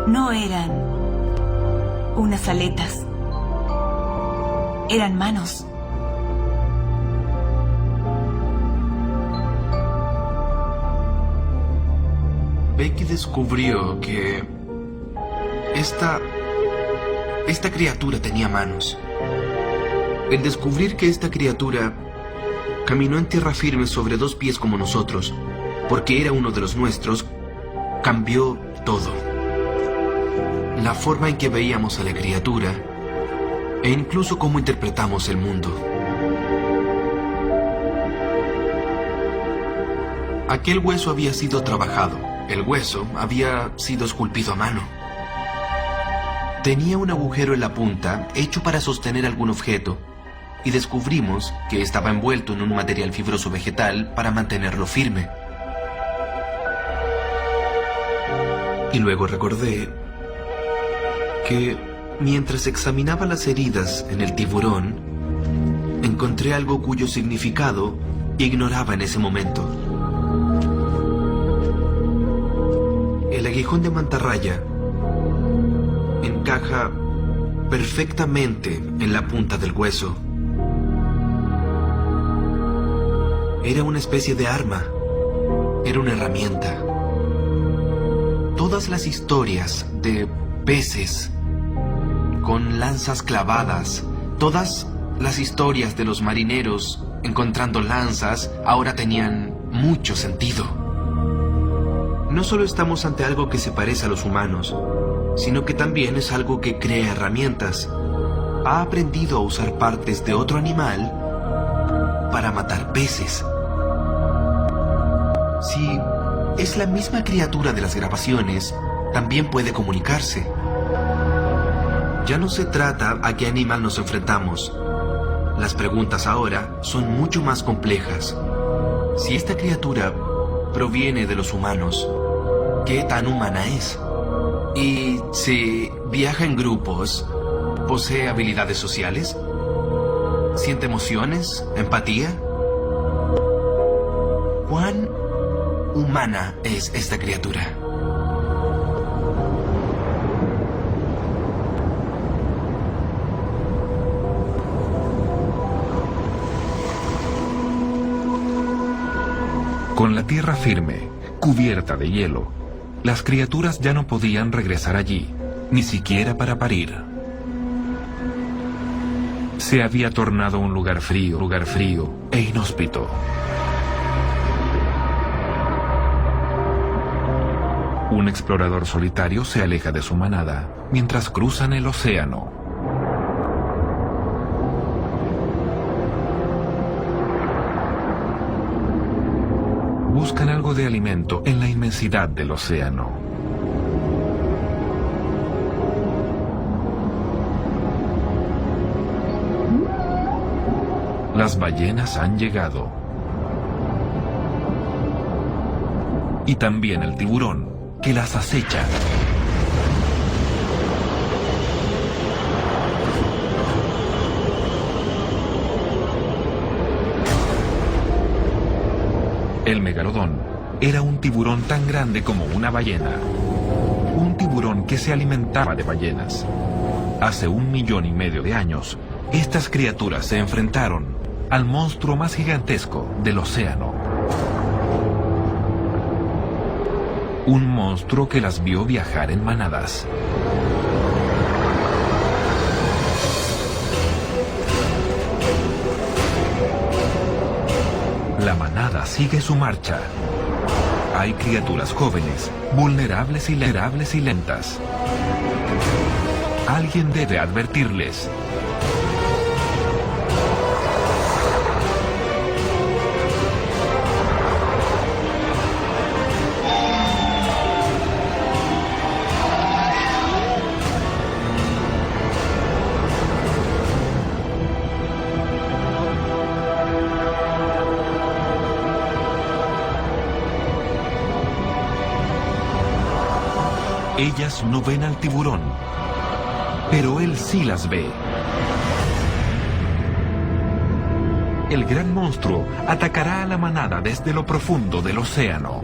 No eran unas aletas, eran manos. Becky descubrió que esta criatura tenía manos. El descubrir que esta criatura caminó en tierra firme sobre 2 pies como nosotros, porque era uno de los nuestros, cambió todo. La forma en que veíamos a la criatura e incluso cómo interpretamos el mundo. Aquel hueso había sido trabajado. El hueso había sido esculpido a mano. Tenía un agujero en la punta hecho para sostener algún objeto, y descubrimos que estaba envuelto en un material fibroso vegetal para mantenerlo firme. Y luego recordé que mientras examinaba las heridas en el tiburón, encontré algo cuyo significado ignoraba en ese momento. El aguijón de mantarraya encaja perfectamente en la punta del hueso. Era una especie de arma. Era una herramienta. Todas las historias de peces con lanzas clavadas, todas las historias de los marineros encontrando lanzas, ahora tenían mucho sentido. No solo estamos ante algo que se parece a los humanos, sino que también es algo que crea herramientas. Ha aprendido a usar partes de otro animal para matar peces. Si es la misma criatura de las grabaciones, también puede comunicarse. Ya no se trata a qué animal nos enfrentamos. Las preguntas ahora son mucho más complejas. Si esta criatura proviene de los humanos, ¿qué tan humana es? Y si viaja en grupos, ¿posee habilidades sociales? ¿Siente emociones? ¿Empatía? ¿Cuán humana es esta criatura? Con la tierra firme, cubierta de hielo, las criaturas ya no podían regresar allí, ni siquiera para parir. Se había tornado un lugar frío e inhóspito. Un explorador solitario se aleja de su manada mientras cruzan el océano. Buscan algo de alimento en la inmensidad del océano. Las ballenas han llegado. Y también el tiburón, que las acecha. El megalodón era un tiburón tan grande como una ballena. Un tiburón que se alimentaba de ballenas. Hace 1,5 millones de años, estas criaturas se enfrentaron al monstruo más gigantesco del océano. Un monstruo que las vio viajar en manadas. La manada sigue su marcha. Hay criaturas jóvenes, vulnerables y lentas. Alguien debe advertirles. Ellas no ven al tiburón, pero él sí las ve. El gran monstruo atacará a la manada desde lo profundo del océano.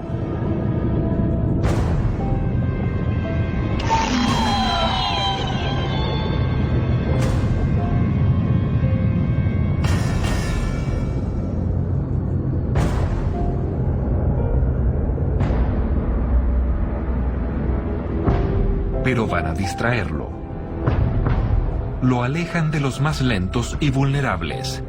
Pero van a distraerlo. Lo alejan de los más lentos y vulnerables.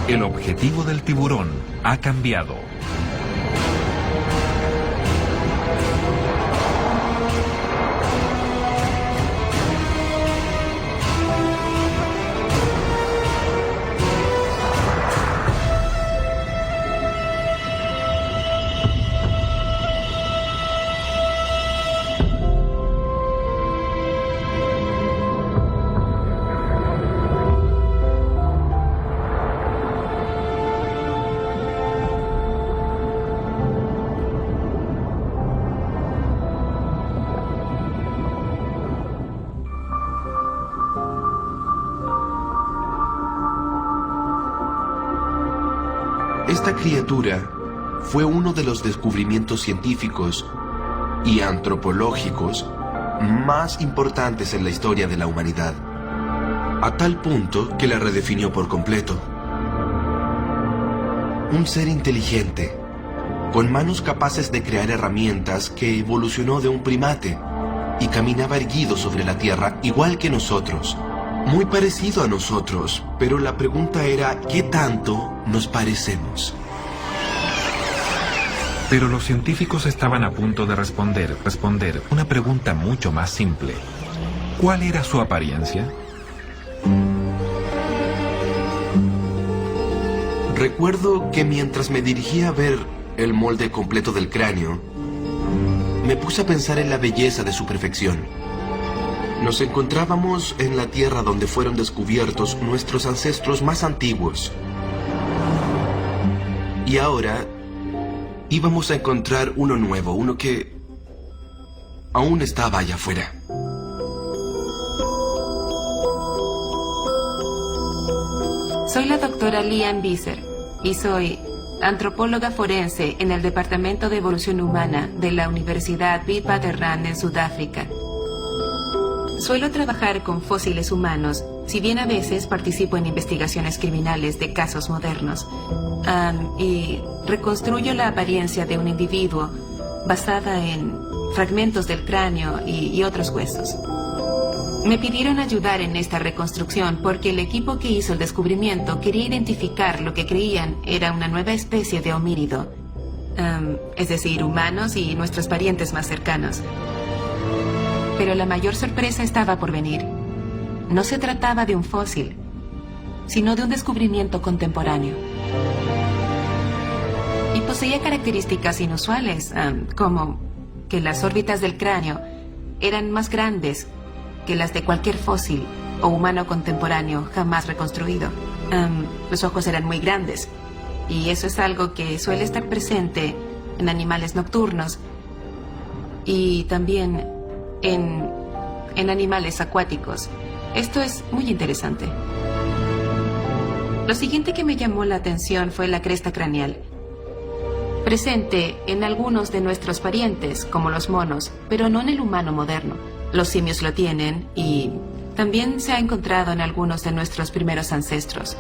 El objetivo del tiburón ha cambiado. Esta criatura fue uno de los descubrimientos científicos y antropológicos más importantes en la historia de la humanidad, a tal punto que la redefinió por completo. Un ser inteligente, con manos capaces de crear herramientas, que evolucionó de un primate y caminaba erguido sobre la tierra igual que nosotros. Muy parecido a nosotros, pero la pregunta era ¿qué tanto nos parecemos? Pero los científicos estaban a punto de responder una pregunta mucho más simple. ¿Cuál era su apariencia? Recuerdo que mientras me dirigía a ver el molde completo del cráneo, me puse a pensar en la belleza de su perfección. Nos encontrábamos en la tierra donde fueron descubiertos nuestros ancestros más antiguos. Y ahora íbamos a encontrar uno nuevo, uno que aún estaba allá afuera. Soy la doctora Lian Visser y soy antropóloga forense en el Departamento de Evolución Humana de la Universidad Witwatersrand en Sudáfrica. Suelo trabajar con fósiles humanos, si bien a veces participo en investigaciones criminales de casos modernos, y reconstruyo la apariencia de un individuo basada en fragmentos del cráneo y otros huesos. Me pidieron ayudar en esta reconstrucción porque el equipo que hizo el descubrimiento quería identificar lo que creían era una nueva especie de homínido, es decir, humanos y nuestros parientes más cercanos. Pero la mayor sorpresa estaba por venir. No se trataba de un fósil, sino de un descubrimiento contemporáneo. Y poseía características inusuales, como que las órbitas del cráneo eran más grandes que las de cualquier fósil o humano contemporáneo jamás reconstruido. Los ojos eran muy grandes, y eso es algo que suele estar presente en animales nocturnos y también en animales acuáticos. Esto es muy interesante. Lo siguiente que me llamó la atención fue la cresta craneal, presente en algunos de nuestros parientes, como los monos, pero no en el humano moderno. Los simios lo tienen y también se ha encontrado en algunos de nuestros primeros ancestros.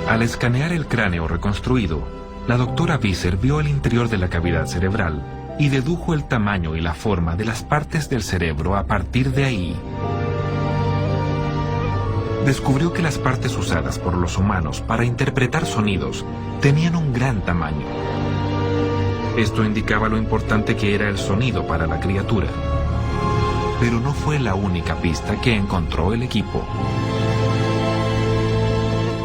Al escanear el cráneo reconstruido, la doctora Visser vio el interior de la cavidad cerebral y dedujo el tamaño y la forma de las partes del cerebro a partir de ahí. Descubrió que las partes usadas por los humanos para interpretar sonidos tenían un gran tamaño. Esto indicaba lo importante que era el sonido para la criatura. Pero no fue la única pista que encontró el equipo.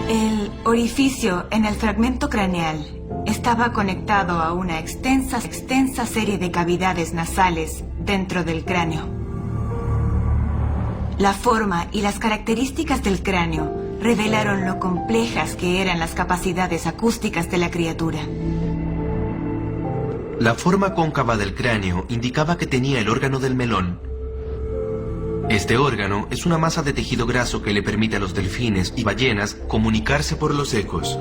El orificio en el fragmento craneal estaba conectado a una extensa serie de cavidades nasales dentro del cráneo. La forma y las características del cráneo revelaron lo complejas que eran las capacidades acústicas de la criatura. La forma cóncava del cráneo indicaba que tenía el órgano del melón. Este órgano es una masa de tejido graso que le permite a los delfines y ballenas comunicarse por los ecos.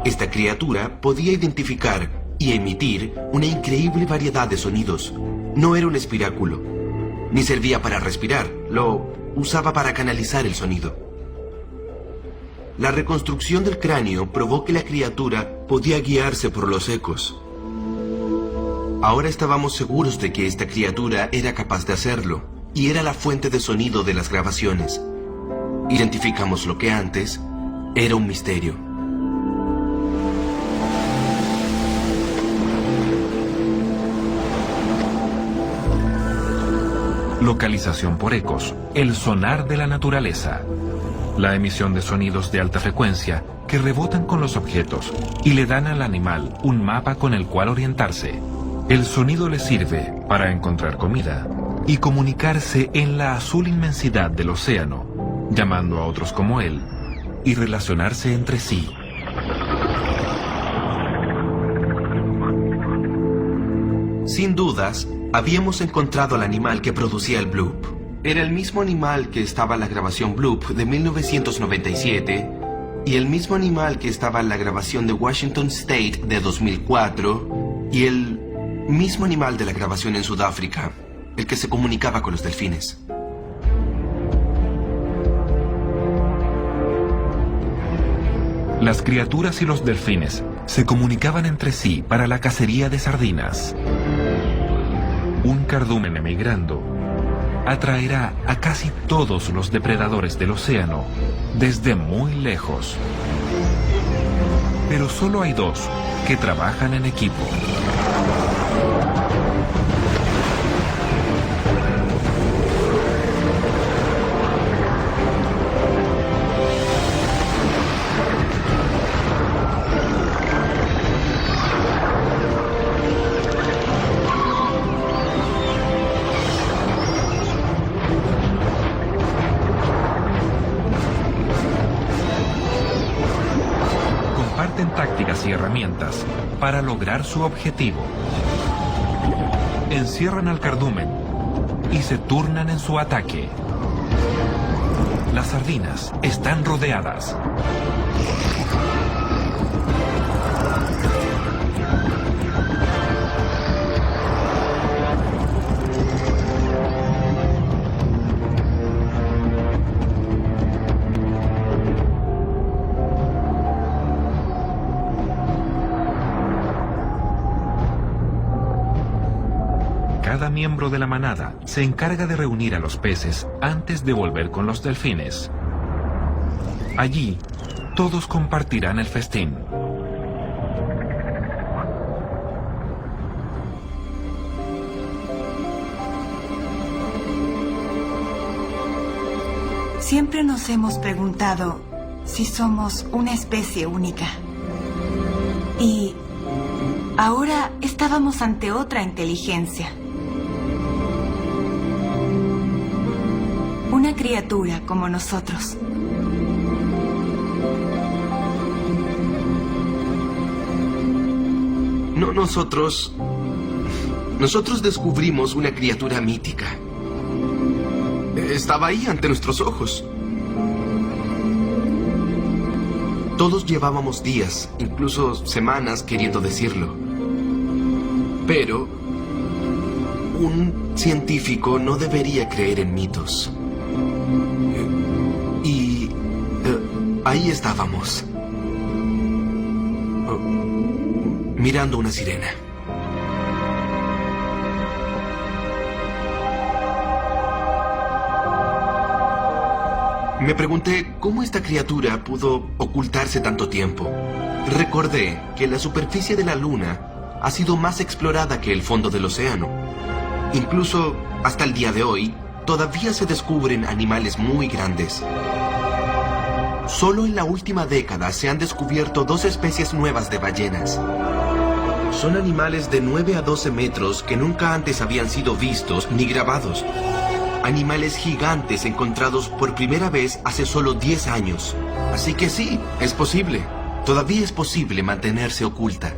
Esta criatura podía identificar y emitir una increíble variedad de sonidos. No era un espiráculo, ni servía para respirar, lo usaba para canalizar el sonido. La reconstrucción del cráneo probó que la criatura podía guiarse por los ecos. Ahora estábamos seguros de que esta criatura era capaz de hacerlo, y era la fuente de sonido de las grabaciones. Identificamos lo que antes era un misterio. Localización por ecos, el sonar de la naturaleza. La emisión de sonidos de alta frecuencia que rebotan con los objetos y le dan al animal un mapa con el cual orientarse. El sonido le sirve para encontrar comida y comunicarse en la azul inmensidad del océano, llamando a otros como él y relacionarse entre sí. Sin dudas, habíamos encontrado al animal que producía el bloop. Era el mismo animal que estaba en la grabación Bloop de 1997 y el mismo animal que estaba en la grabación de Washington State de 2004 y el mismo animal de la grabación en Sudáfrica, el que se comunicaba con los delfines. Las criaturas y los delfines se comunicaban entre sí para la cacería de sardinas. Un cardumen emigrando atraerá a casi todos los depredadores del océano desde muy lejos. Pero solo hay dos que trabajan en equipo. Tácticas y herramientas para lograr su objetivo. Encierran al cardumen y se turnan en su ataque. Las sardinas están rodeadas. Cada miembro de la manada se encarga de reunir a los peces antes de volver con los delfines. Allí, todos compartirán el festín. Siempre nos hemos preguntado si somos una especie única. Y ahora estábamos ante otra inteligencia. Una criatura como nosotros. No, nosotros descubrimos una criatura mítica. Estaba ahí ante nuestros ojos. Todos llevábamos días, incluso semanas, queriendo decirlo. Pero un científico no debería creer en mitos. Y ahí estábamos, mirando una sirena. Me pregunté cómo esta criatura pudo ocultarse tanto tiempo. Recordé que la superficie de la Luna ha sido más explorada que el fondo del océano. Incluso hasta el día de hoy, todavía se descubren animales muy grandes. Solo en la última década se han descubierto 2 especies nuevas de ballenas. Son animales de 9 a 12 metros que nunca antes habían sido vistos ni grabados. Animales gigantes encontrados por primera vez hace solo 10 años. Así que sí, es posible. Todavía es posible mantenerse oculta.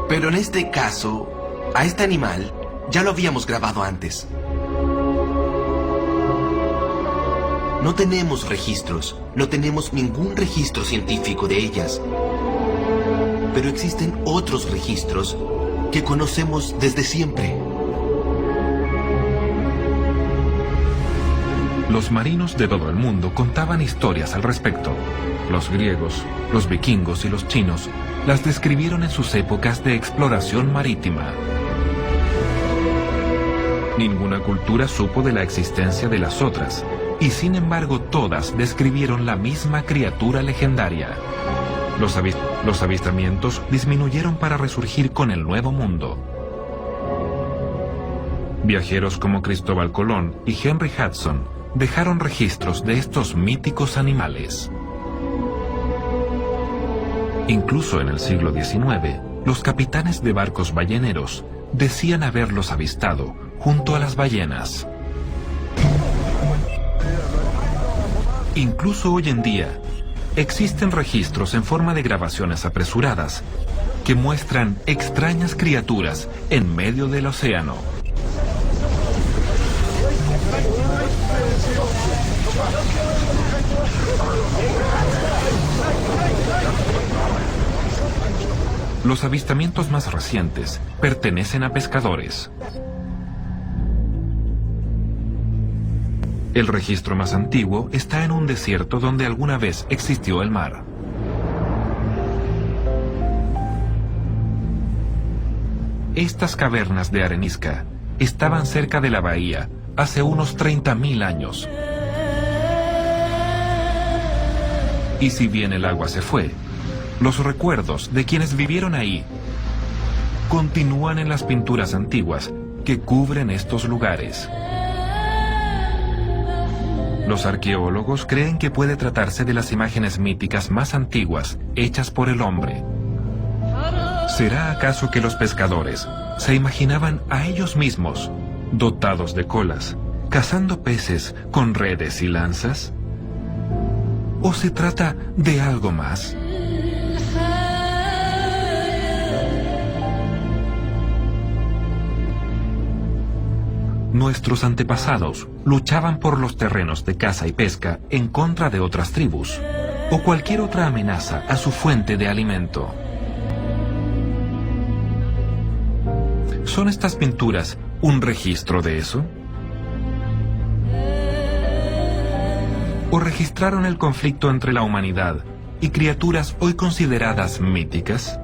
Pero en este caso, a este animal ya lo habíamos grabado antes. No tenemos registros, no tenemos ningún registro científico de ellas. Pero existen otros registros que conocemos desde siempre. Los marinos de todo el mundo contaban historias al respecto. Los griegos, los vikingos y los chinos las describieron en sus épocas de exploración marítima. Ninguna cultura supo de la existencia de las otras, y sin embargo todas describieron la misma criatura legendaria. Los avistamientos disminuyeron para resurgir con el Nuevo Mundo. Viajeros como Cristóbal Colón y Henry Hudson dejaron registros de estos míticos animales. Incluso en el siglo XIX, los capitanes de barcos balleneros decían haberlos avistado junto a las ballenas. Incluso hoy en día, existen registros en forma de grabaciones apresuradas que muestran extrañas criaturas en medio del océano. Los avistamientos más recientes pertenecen a pescadores. El registro más antiguo está en un desierto donde alguna vez existió el mar. Estas cavernas de arenisca estaban cerca de la bahía hace unos 30.000 años. Y si bien el agua se fue, los recuerdos de quienes vivieron ahí continúan en las pinturas antiguas que cubren estos lugares. Los arqueólogos creen que puede tratarse de las imágenes míticas más antiguas hechas por el hombre. ¿Será acaso que los pescadores se imaginaban a ellos mismos, dotados de colas, cazando peces con redes y lanzas? ¿O se trata de algo más? Nuestros antepasados luchaban por los terrenos de caza y pesca en contra de otras tribus o cualquier otra amenaza a su fuente de alimento. ¿Son estas pinturas un registro de eso? ¿O registraron el conflicto entre la humanidad y criaturas hoy consideradas míticas?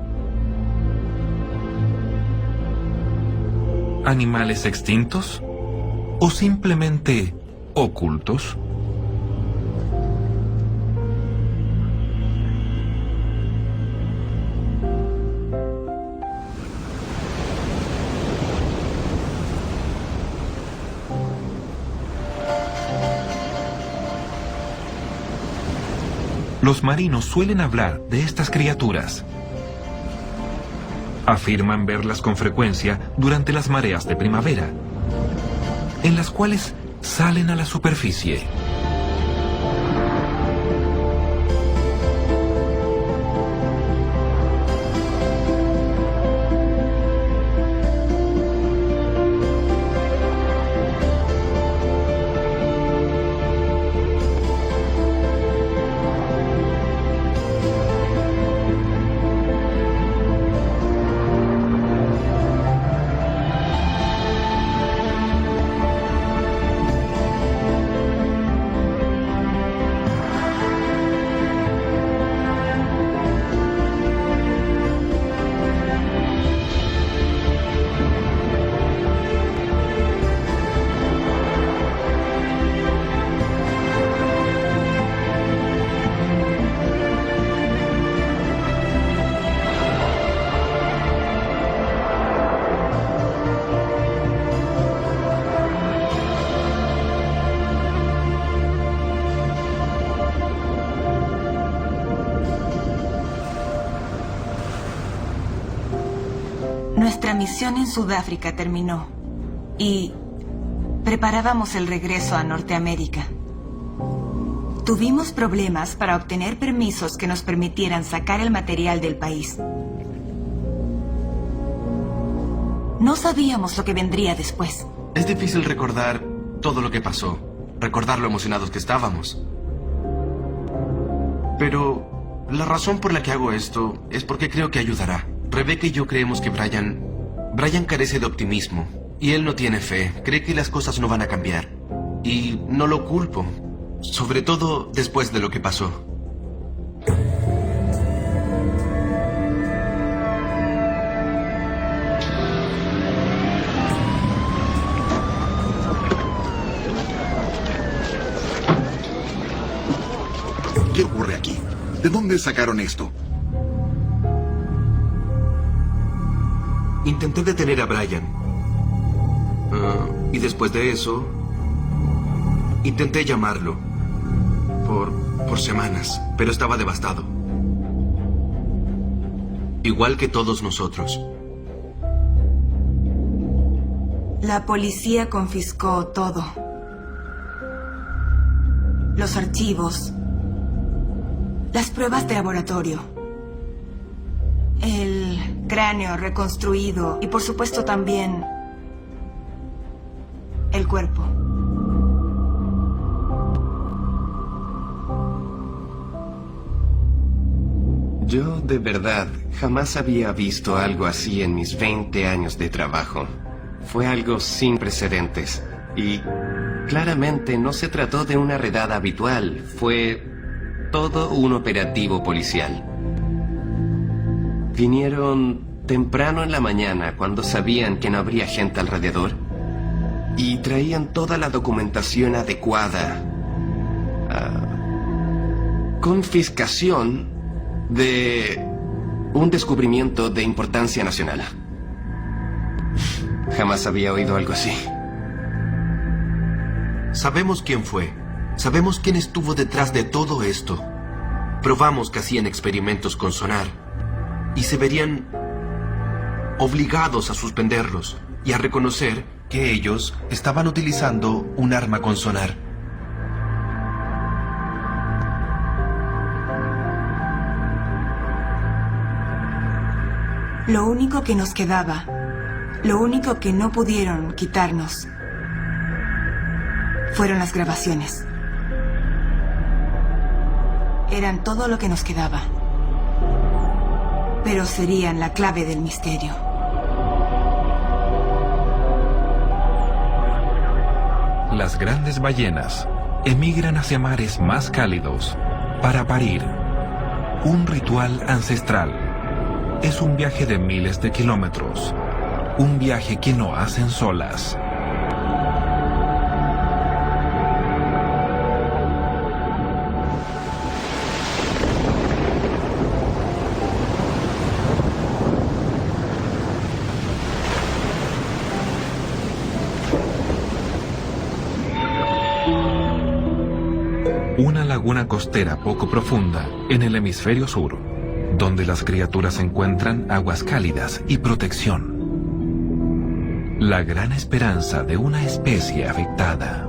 ¿Animales extintos? ¿O simplemente ocultos? Los marinos suelen hablar de estas criaturas. Afirman verlas con frecuencia durante las mareas de primavera, en las cuales salen a la superficie. Nuestra misión en Sudáfrica terminó y preparábamos el regreso a Norteamérica. Tuvimos problemas para obtener permisos que nos permitieran sacar el material del país. No sabíamos lo que vendría después. Es difícil recordar todo lo que pasó, recordar lo emocionados que estábamos. Pero la razón por la que hago esto es porque creo que ayudará. Rebecca y yo creemos que Brian carece de optimismo. Y él no tiene fe, cree que las cosas no van a cambiar. Y no lo culpo, sobre todo después de lo que pasó. dónde sacaron esto? Intenté detener a Brian. Y después de eso, intenté llamarlo. Por semanas, pero estaba devastado. Igual que todos nosotros. La policía confiscó todo. Los archivos. Las pruebas de laboratorio. El cráneo reconstruido. Y por supuesto también el cuerpo. Yo, de verdad, jamás había visto algo así en mis 20 años de trabajo. Fue algo sin precedentes. Y claramente no se trató de una redada habitual. Fue todo un operativo policial. Vinieron temprano en la mañana, cuando sabían que no habría gente alrededor, y traían toda la documentación adecuada. Confiscación de un descubrimiento de importancia nacional. Jamás había oído algo así. Sabemos quién fue. Sabemos quién estuvo detrás de todo esto. Probamos que hacían experimentos con sonar. Y se verían obligados a suspenderlos y a reconocer que ellos estaban utilizando un arma con sonar. Lo único que nos quedaba, lo único que no pudieron quitarnos, fueron las grabaciones. Eran todo lo que nos quedaba. Pero serían la clave del misterio. Las grandes ballenas emigran hacia mares más cálidos para parir. Un ritual ancestral. Es un viaje de miles de kilómetros. Un viaje que no hacen solas. Una laguna costera poco profunda en el hemisferio sur, donde las criaturas encuentran aguas cálidas y protección. La gran esperanza de una especie afectada.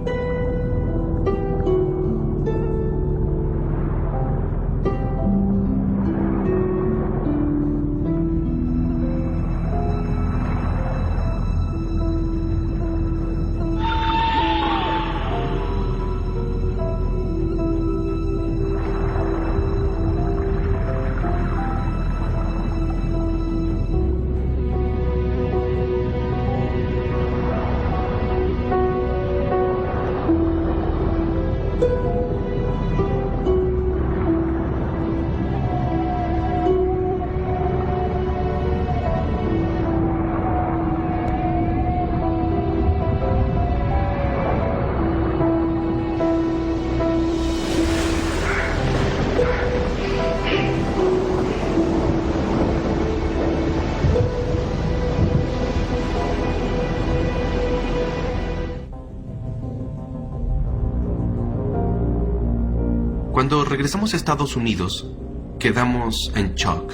Cuando regresamos a Estados Unidos, quedamos en shock.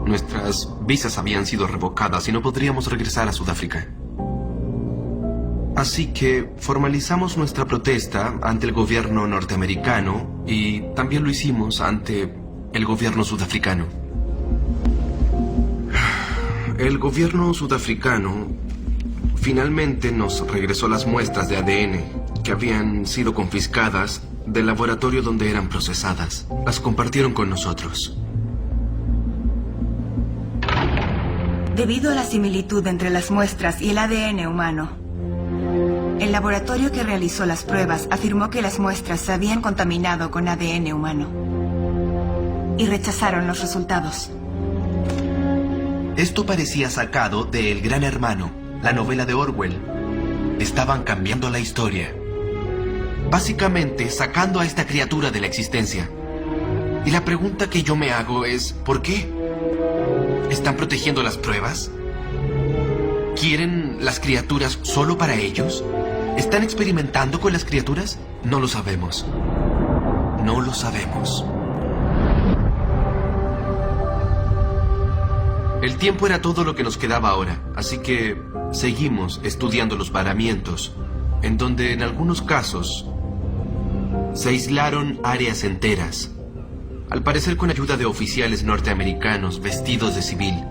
Nuestras visas habían sido revocadas y no podríamos regresar a Sudáfrica. Así que formalizamos nuestra protesta ante el gobierno norteamericano y también lo hicimos ante el gobierno sudafricano. El gobierno sudafricano finalmente nos regresó las muestras de ADN que habían sido confiscadas del laboratorio donde eran procesadas. Las compartieron con nosotros. Debido a la similitud entre las muestras y el ADN humano, el laboratorio que realizó las pruebas afirmó que las muestras se habían contaminado con ADN humano y rechazaron los resultados. Esto parecía sacado de El Gran Hermano, la novela de Orwell. Estaban cambiando la historia. Básicamente, sacando a esta criatura de la existencia. Y la pregunta que yo me hago es, ¿por qué? ¿Están protegiendo las pruebas? ¿Quieren las criaturas solo para ellos? ¿Están experimentando con las criaturas? No lo sabemos. No lo sabemos. El tiempo era todo lo que nos quedaba ahora, así que seguimos estudiando los varamientos, en donde en algunos casos se aislaron áreas enteras, al parecer con ayuda de oficiales norteamericanos vestidos de civil.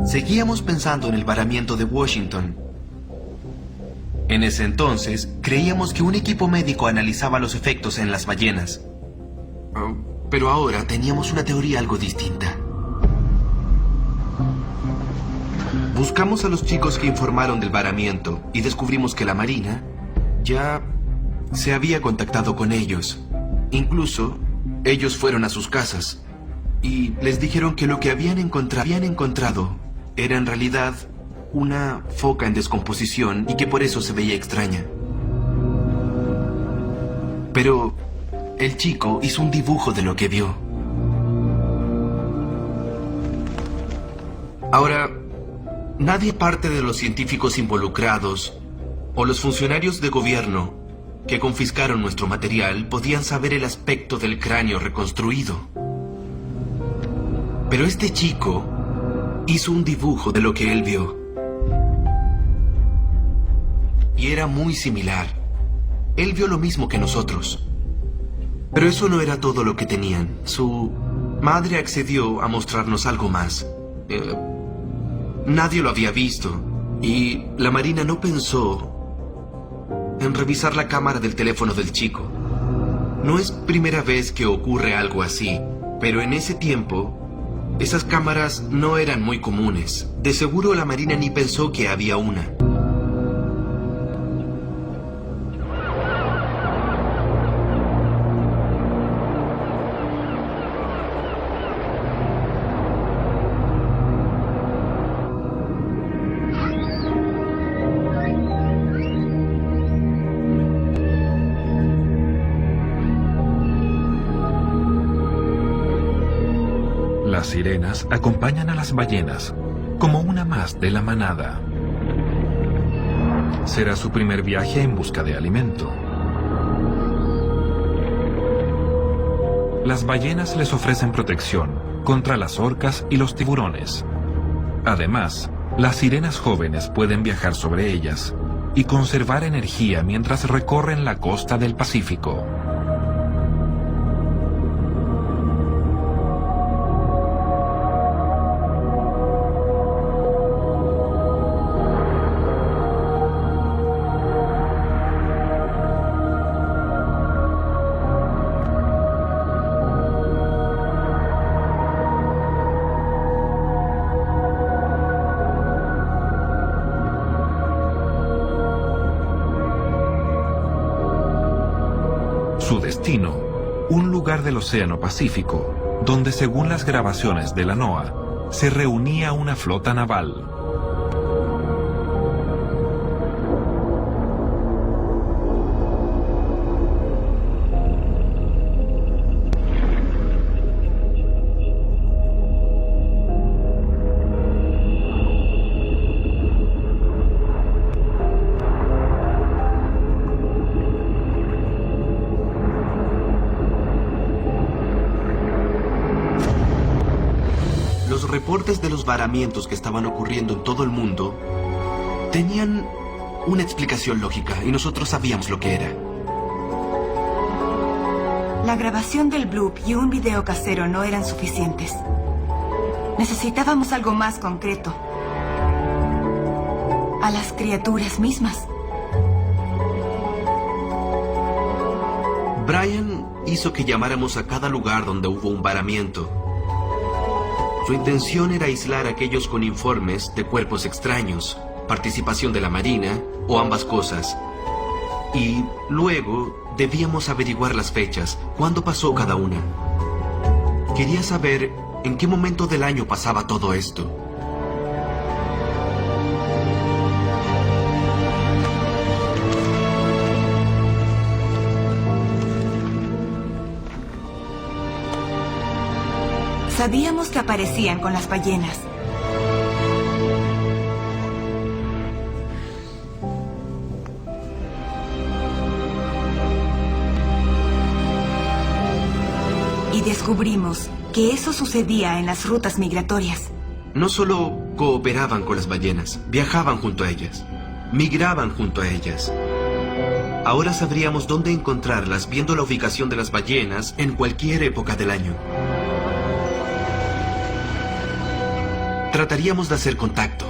Seguíamos pensando en el varamiento de Washington. En ese entonces, creíamos que un equipo médico analizaba los efectos en las ballenas. Pero ahora teníamos una teoría algo distinta. Buscamos a los chicos que informaron del varamiento y descubrimos que la Marina ya se había contactado con ellos. Incluso, ellos fueron a sus casas y les dijeron que lo que habían encontrado era en realidad una foca en descomposición y que por eso se veía extraña. Pero el chico hizo un dibujo de lo que vio. Ahora, nadie parte de los científicos involucrados o los funcionarios de gobierno que confiscaron nuestro material podían saber el aspecto del cráneo reconstruido. Pero este chico hizo un dibujo de lo que él vio. Y era muy similar. Él vio lo mismo que nosotros. Pero eso no era todo lo que tenían. Su madre accedió a mostrarnos algo más. Nadie lo había visto. Y la Marina no pensó en revisar la cámara del teléfono del chico. No es primera vez que ocurre algo así, pero en ese tiempo, esas cámaras no eran muy comunes. De seguro la Marina ni pensó que había una. Las sirenas acompañan a las ballenas como una más de la manada. Será su primer viaje en busca de alimento. Las ballenas les ofrecen protección contra las orcas y los tiburones. Además, las sirenas jóvenes pueden viajar sobre ellas y conservar energía mientras recorren la costa del Pacífico. Su destino, un lugar del Océano Pacífico, donde según las grabaciones de la NOAA, se reunía una flota naval. Los reportes de los varamientos que estaban ocurriendo en todo el mundo tenían una explicación lógica y nosotros sabíamos lo que era. La grabación del bloop y un video casero no eran suficientes. Necesitábamos algo más concreto. A las criaturas mismas. Brian hizo que llamáramos a cada lugar donde hubo un varamiento. Su intención era aislar a aquellos con informes de cuerpos extraños, participación de la Marina o ambas cosas. Y luego debíamos averiguar las fechas, cuándo pasó cada una. Quería saber en qué momento del año pasaba todo esto. Sabíamos que aparecían con las ballenas. Y descubrimos que eso sucedía en las rutas migratorias. No solo cooperaban con las ballenas, viajaban junto a ellas, migraban junto a ellas. Ahora sabríamos dónde encontrarlas viendo la ubicación de las ballenas en cualquier época del año. Trataríamos de hacer contacto.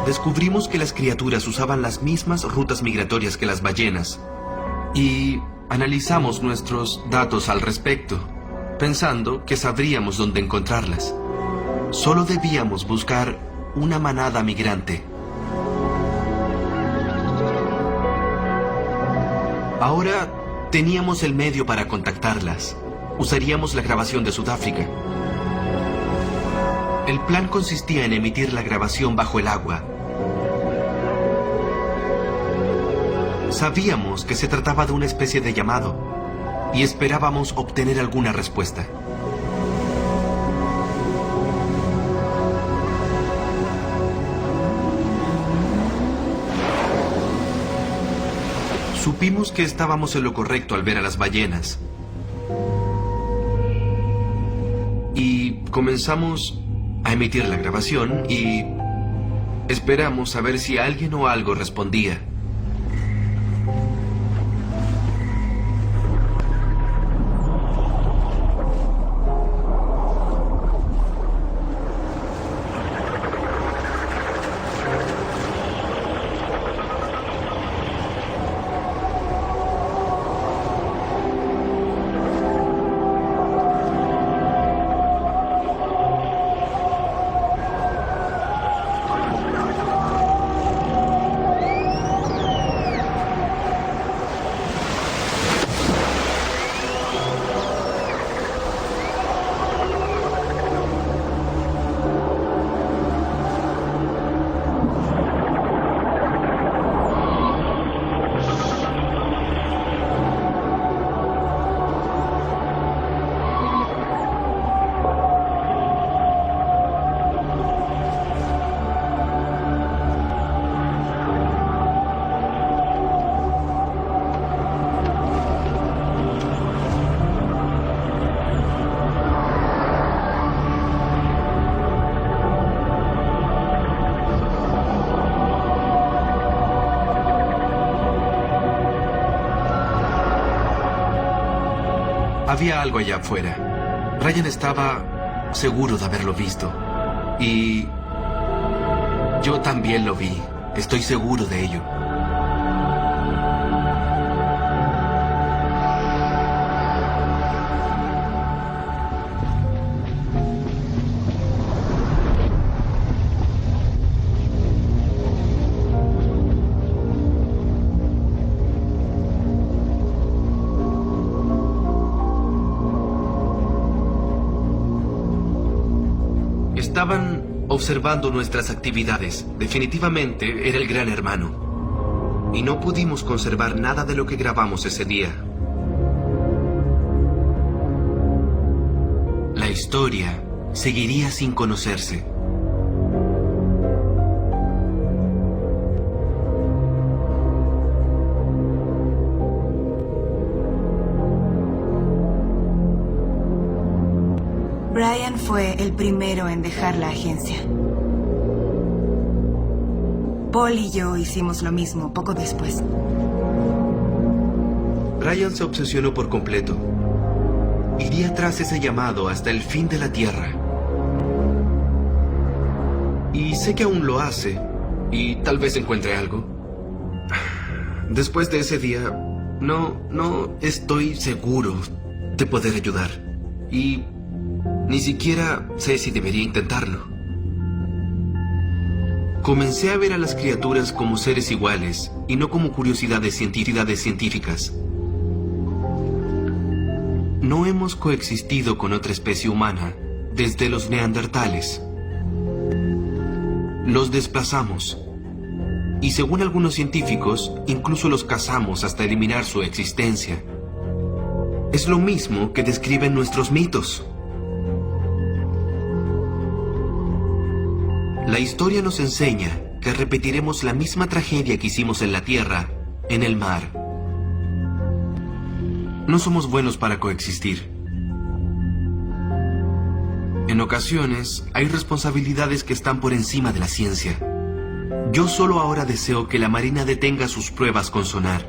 Descubrimos que las criaturas usaban las mismas rutas migratorias que las ballenas y analizamos nuestros datos al respecto, pensando que sabríamos dónde encontrarlas. Solo debíamos buscar una manada migrante. Ahora teníamos el medio para contactarlas. Usaríamos la grabación de Sudáfrica. El plan consistía en emitir la grabación bajo el agua. Sabíamos que se trataba de una especie de llamado y esperábamos obtener alguna respuesta. Supimos que estábamos en lo correcto al ver a las ballenas. Y comenzamos a emitir la grabación y esperamos a ver si alguien o algo respondía. Había algo allá afuera. Ryan estaba seguro de haberlo visto. Y yo también lo vi. Estoy seguro de ello. Estaban observando nuestras actividades. Definitivamente era el Gran Hermano. Y no pudimos conservar nada de lo que grabamos ese día. La historia seguiría sin conocerse. Brian fue el primero en dejar la agencia. Paul y yo hicimos lo mismo poco después. Brian se obsesionó por completo. Iría tras ese llamado hasta el fin de la Tierra. Y sé que aún lo hace, y tal vez encuentre algo. Después de ese día, no estoy seguro de poder ayudar. Y ni siquiera sé si debería intentarlo. Comencé a ver a las criaturas como seres iguales y no como curiosidades científicas. No hemos coexistido con otra especie humana desde los neandertales. Los desplazamos. Y según algunos científicos, incluso los cazamos hasta eliminar su existencia. Es lo mismo que describen nuestros mitos. La historia nos enseña que repetiremos la misma tragedia que hicimos en la Tierra, en el mar. No somos buenos para coexistir. En ocasiones, hay responsabilidades que están por encima de la ciencia. Yo solo ahora deseo que la Marina detenga sus pruebas con sonar.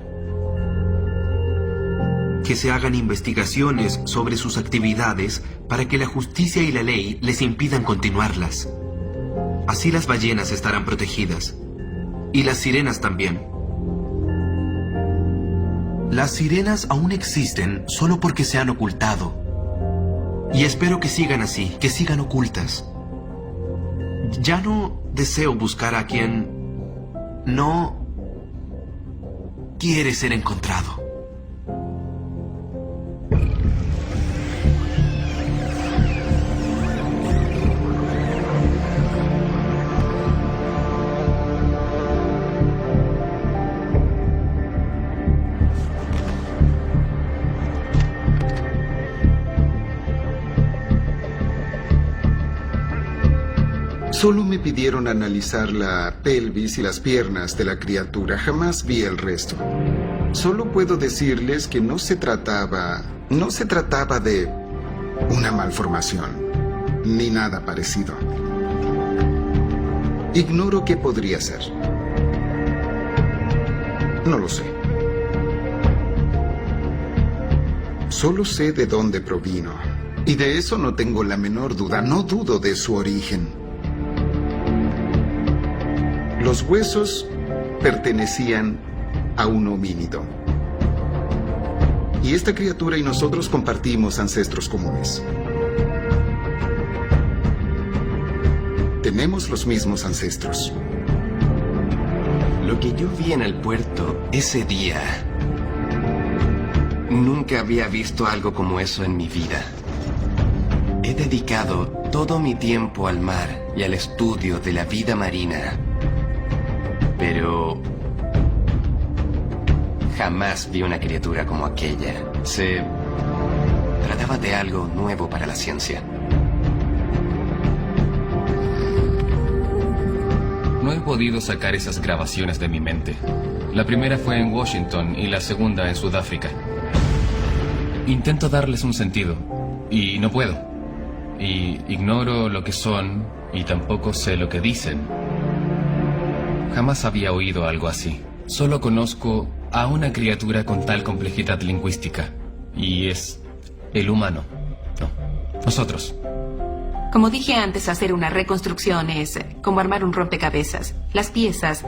Que se hagan investigaciones sobre sus actividades para que la justicia y la ley les impidan continuarlas. Así las ballenas estarán protegidas. Y las sirenas también. Las sirenas aún existen solo porque se han ocultado. Y espero que sigan así, que sigan ocultas. Ya no deseo buscar a quien no quiere ser encontrado. Solo me pidieron analizar la pelvis y las piernas de la criatura. Jamás vi el resto. Solo puedo decirles que no se trataba de una malformación, ni nada parecido. Ignoro qué podría ser. No lo sé. Solo sé de dónde provino. Y de eso no tengo la menor duda. No dudo de su origen. Los huesos pertenecían a un homínido. Y esta criatura y nosotros compartimos ancestros comunes. Tenemos los mismos ancestros. Lo que yo vi en el puerto ese día, nunca había visto algo como eso en mi vida. He dedicado todo mi tiempo al mar y al estudio de la vida marina. Pero jamás vi una criatura como aquella. Se trataba de algo nuevo para la ciencia. No he podido sacar esas grabaciones de mi mente. La primera fue en Washington y la segunda en Sudáfrica. Intento darles un sentido, y no puedo. Y ignoro lo que son, y tampoco sé lo que dicen. Jamás había oído algo así. Solo conozco a una criatura con tal complejidad lingüística. Y es el humano. No, nosotros. Como dije antes, hacer una reconstrucción es como armar un rompecabezas. Las piezas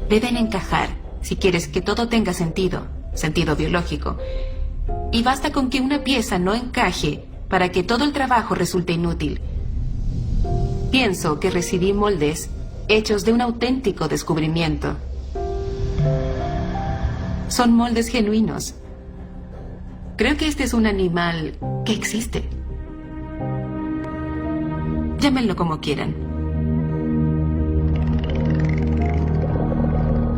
deben encajar si quieres que todo tenga sentido biológico. Y basta con que una pieza no encaje para que todo el trabajo resulte inútil. Pienso que recibí moldes hechos de un auténtico descubrimiento. Son moldes genuinos. Creo que este es un animal que existe. Llámenlo como quieran.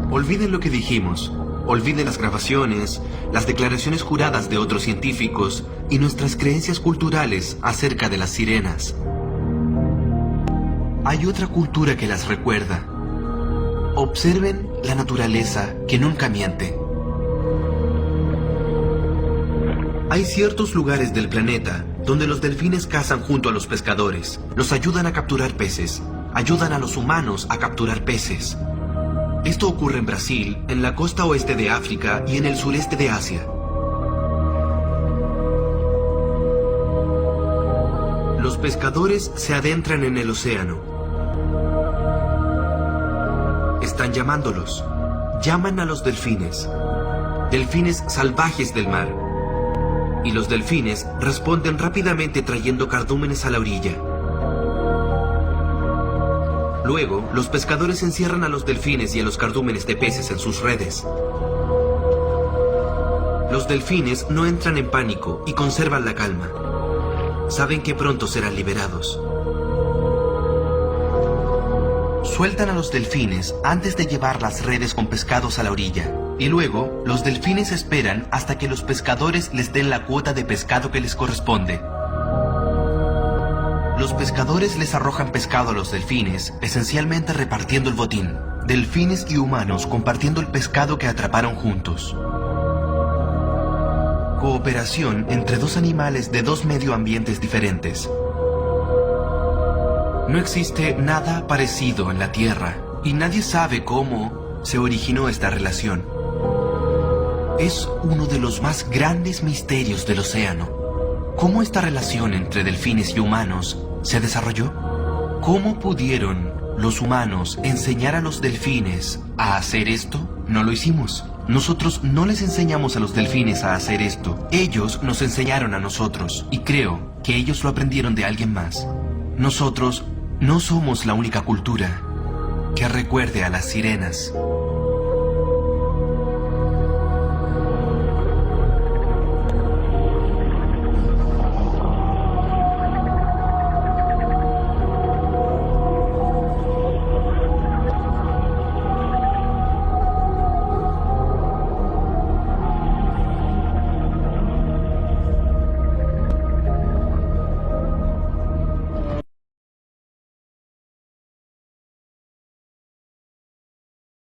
Olviden lo que dijimos. Olviden las grabaciones, las declaraciones juradas de otros científicos y nuestras creencias culturales acerca de las sirenas. Hay otra cultura que las recuerda. Observen la naturaleza que nunca miente. Hay ciertos lugares del planeta donde los delfines cazan junto a los pescadores, los ayudan a capturar peces, ayudan a los humanos a capturar peces. Esto ocurre en Brasil, en la costa oeste de África y en el sureste de Asia. Los pescadores se adentran en el océano. Están llamándolos. Llaman a los delfines. Delfines salvajes del mar. Y los delfines responden rápidamente trayendo cardúmenes a la orilla. Luego, los pescadores encierran a los delfines y a los cardúmenes de peces en sus redes. Los delfines no entran en pánico y conservan la calma. Saben que pronto serán liberados. Sueltan a los delfines antes de llevar las redes con pescados a la orilla. Y luego, los delfines esperan hasta que los pescadores les den la cuota de pescado que les corresponde. Los pescadores les arrojan pescado a los delfines, esencialmente repartiendo el botín. Delfines y humanos compartiendo el pescado que atraparon juntos. Cooperación entre dos animales de dos medioambientes diferentes. No existe nada parecido en la Tierra y nadie sabe cómo se originó esta relación. Es uno de los más grandes misterios del océano. ¿Cómo esta relación entre delfines y humanos se desarrolló? ¿Cómo pudieron los humanos enseñar a los delfines a hacer esto? No lo hicimos. Nosotros no les enseñamos a los delfines a hacer esto. Ellos nos enseñaron a nosotros. Y creo que ellos lo aprendieron de alguien más. Nosotros no somos la única cultura que recuerde a las sirenas.